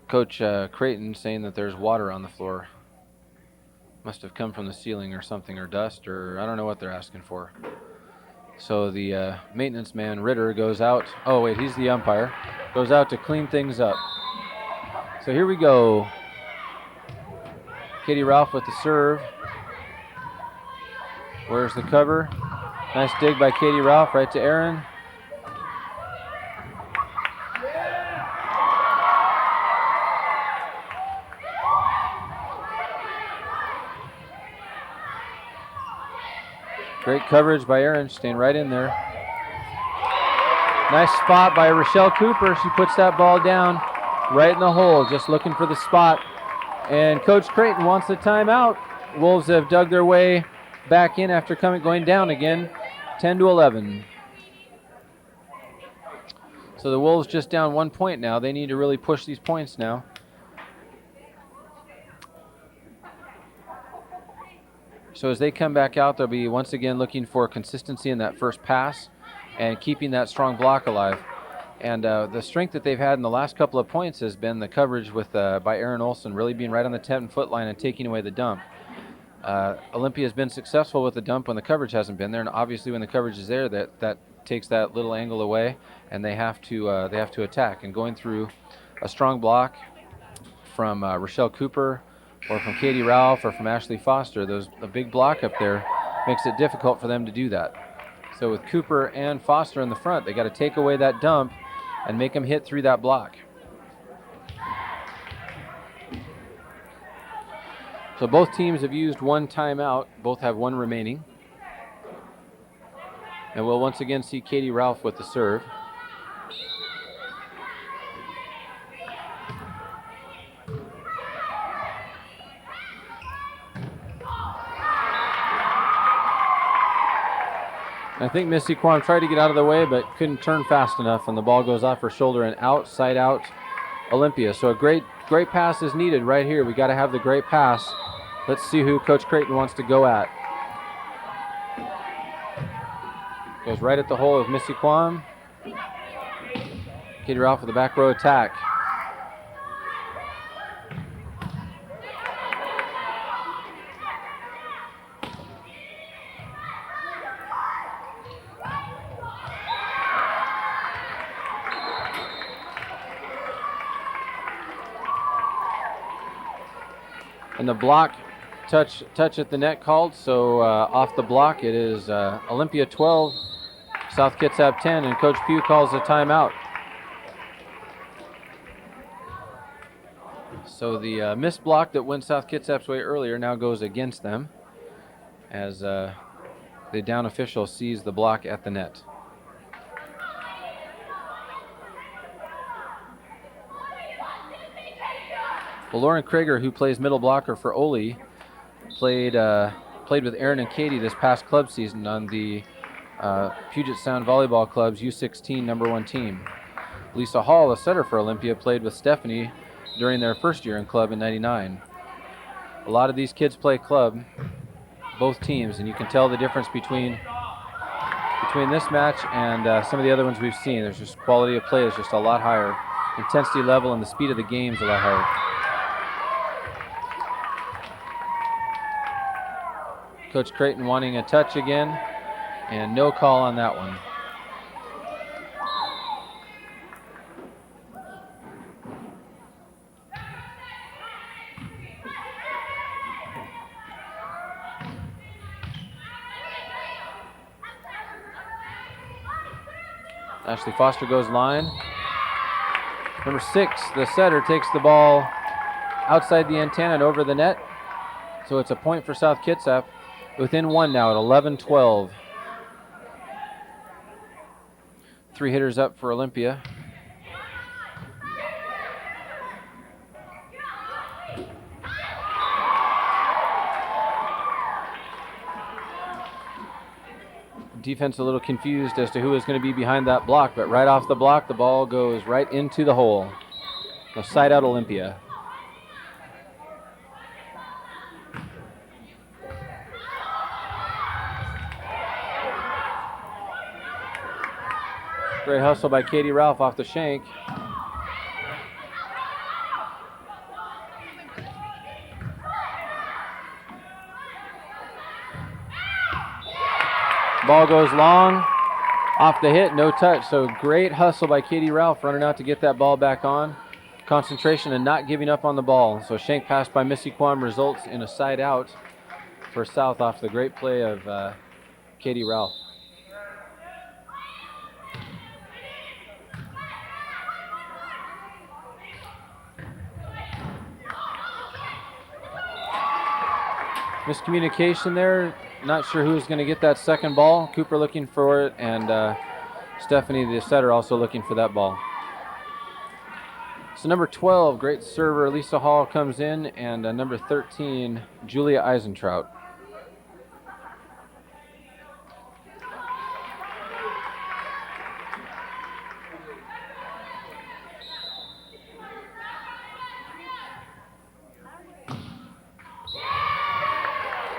Coach Creighton saying that there's water on the floor. Must have come from the ceiling or something, or dust, or I don't know what they're asking for. So the maintenance man, Ritter, goes out. Oh, wait, he's the umpire. Goes out to clean things up. So here we go. Katie Ralph with the serve. Where's the cover? Nice dig by Katie Ralph right to Aaron. Great coverage by Aaron, staying right in there. Nice spot by Rochelle Cooper. She puts that ball down right in the hole, just looking for the spot. And Coach Creighton wants the timeout. Wolves have dug their way back in after going down again, 10-11. So the Wolves just down 1 point now. They need to really push these points now. So as they come back out, they'll be once again looking for consistency in that first pass and keeping that strong block alive. And the strength that they've had in the last couple of points has been the coverage with by Aaron Olson, really being right on the 10-foot line and taking away the dump. Olympia has been successful with the dump when the coverage hasn't been there, and obviously when the coverage is there, that takes that little angle away, and they have to attack. And going through a strong block from Rochelle Cooper, or from Katie Ralph, or from Ashley Foster, a big block up there makes it difficult for them to do that. So with Cooper and Foster in the front, they got to take away that dump and make them hit through that block. So both teams have used one timeout. Both have one remaining. And we'll once again see Katie Ralph with the serve. I think Missy Kwam tried to get out of the way, but couldn't turn fast enough, and the ball goes off her shoulder and out, side out, Olympia. So a great pass is needed right here. We got to have the great pass. Let's see who Coach Creighton wants to go at. Goes right at the hole of Missy Kwam. Katie Ralph with the back row attack. And the block touch at the net called, so off the block it is Olympia 12, South Kitsap 10, and Coach Pugh calls a timeout. So the missed block that went South Kitsap's way earlier now goes against them as the down official sees the block at the net. Well, Lauren Krager, who plays middle blocker for Ole, played with Aaron and Katie this past club season on the Puget Sound Volleyball Club's U16 #1 team. Lisa Hall, a setter for Olympia, played with Stephanie during their first year in club in '99. A lot of these kids play club, both teams, and you can tell the difference between this match and some of the other ones we've seen. There's just quality of play is just a lot higher. Intensity level and the speed of the game is a lot higher. Coach Creighton wanting a touch again, and no call on that one. Ashley Foster goes line. Number 6, the setter, takes the ball outside the antenna and over the net. So it's a point for South Kitsap. Within one now at 11-12. 3 hitters up for Olympia. Defense a little confused as to who is going to be behind that block, but right off the block, the ball goes right into the hole. So side out Olympia. Great hustle by Katie Ralph off the shank. Ball goes long, off the hit, no touch. So great hustle by Katie Ralph running out to get that ball back on. Concentration and not giving up on the ball. So shank pass by Missy Kwam results in a side out for South off the great play of Katie Ralph. Miscommunication there. Not sure who's going to get that second ball. Cooper looking for it, and Stephanie, the setter, also looking for that ball. So number 12, great server, Lisa Hall comes in, and number 13, Julia Eisentrout.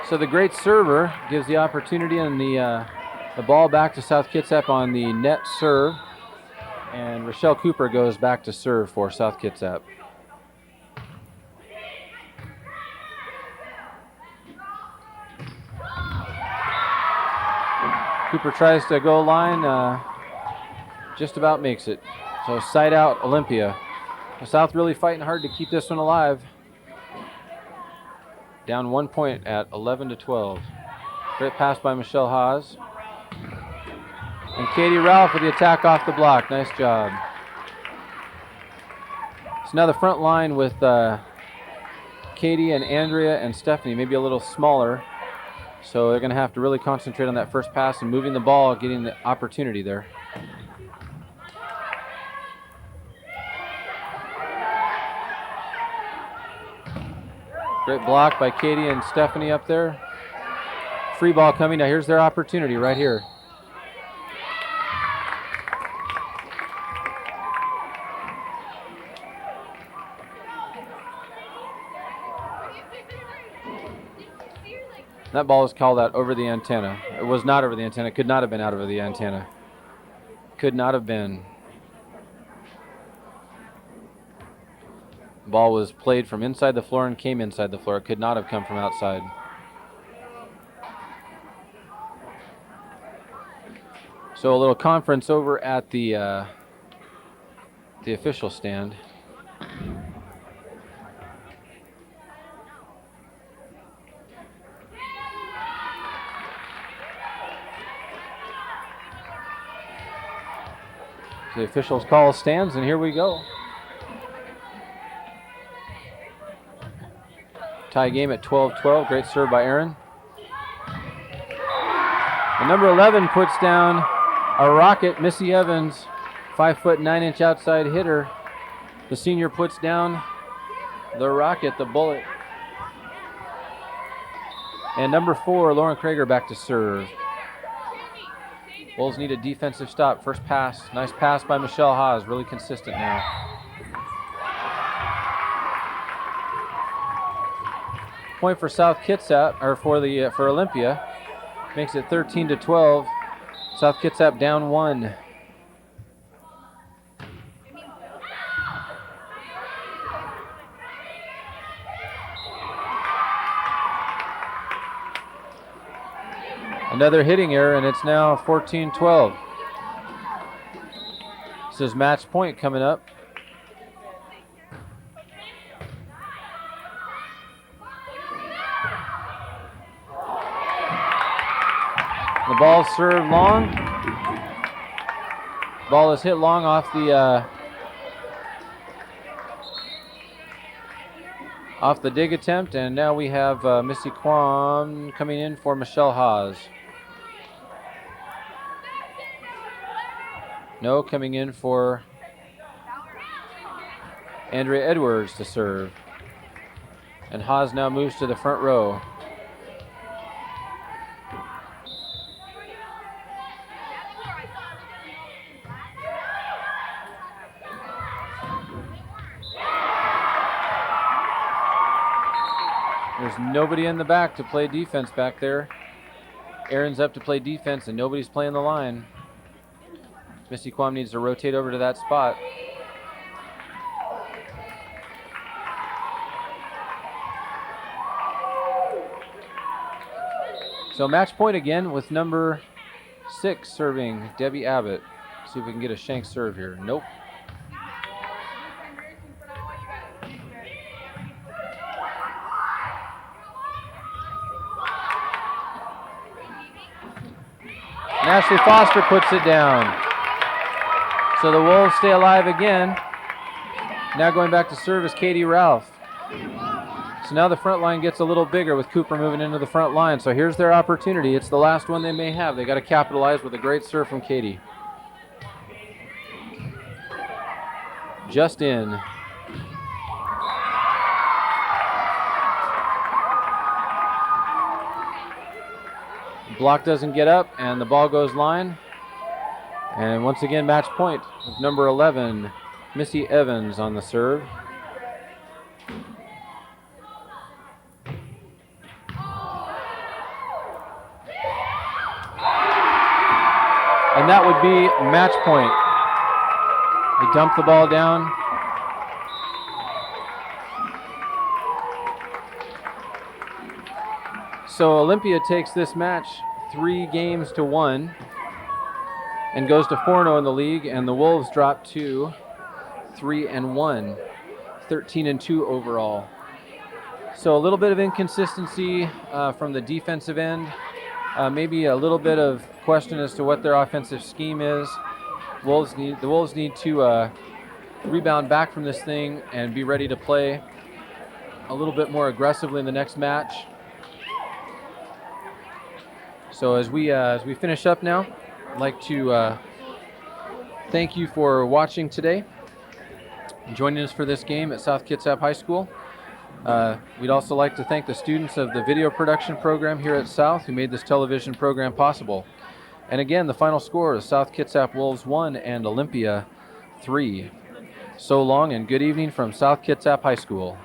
So the great server gives the opportunity and the ball back to South Kitsap on the net serve. And Rochelle Cooper goes back to serve for South Kitsap. Cooper tries to go line, just about makes it. So side out Olympia. South really fighting hard to keep this one alive. Down 1 point at 11-12. Great pass by Michelle Haas. And Katie Ralph with the attack off the block. Nice job. So now the front line with Katie and Andrea and Stephanie, maybe a little smaller. So they're going to have to really concentrate on that first pass and moving the ball, getting the opportunity there. Great block by Katie and Stephanie up there. Free ball coming. Now here's their opportunity right here. That ball was called out over the antenna. It was not over the antenna. Could not have been out over the antenna. Could not have been. Ball was played from inside the floor and came inside the floor. It could not have come from outside. So a little conference over at the official stand. The officials call stands, and here we go. Tie game at 12-12. Great serve by Aaron. And number 11 puts down a rocket. Missy Evans, 5'9" outside hitter. The senior puts down the rocket, the bullet. And number 4, Lauren Krager, back to serve. Wolves need a defensive stop. First pass. Nice pass by Michelle Haas. Really consistent now. Point for South Kitsap, or for Olympia. Makes it 13-12. South Kitsap down 1. Another hitting error, and it's now 14-12. This is match point coming up. The ball served long. Ball is hit long off the dig attempt, and now we have Missy Kwam coming in for Michelle Haas. No, coming in for Andrea Edwards to serve. And Haas now moves to the front row. There's nobody in the back to play defense back there. Aaron's up to play defense and nobody's playing the line. Missy Kwam needs to rotate over to that spot. So match point again with number 6 serving, Debbie Abbott. See if we can get a shank serve here. Nope. And Ashley Foster puts it down. So the Wolves stay alive again. Now going back to serve is Katie Ralph. So now the front line gets a little bigger with Cooper moving into the front line. So here's their opportunity. It's the last one they may have. They got to capitalize with a great serve from Katie. Just in. Block doesn't get up and the ball goes line. And once again, match point with number 11, Missy Evans on the serve. And that would be match point. They dump the ball down. So Olympia takes this match 3-1 and goes to 4-0 in the league, and the Wolves drop to 3-1, 13-2 overall. So a little bit of inconsistency from the defensive end, maybe a little bit of question as to what their offensive scheme is. The Wolves need to rebound back from this thing and be ready to play a little bit more aggressively in the next match. So as we finish up now, I'd like to thank you for watching today and joining us for this game at South Kitsap High School. We'd also like to thank the students of the video production program here at South who made this television program possible. And again, the final score is South Kitsap Wolves 1 and Olympia 3. So long and good evening from South Kitsap High School.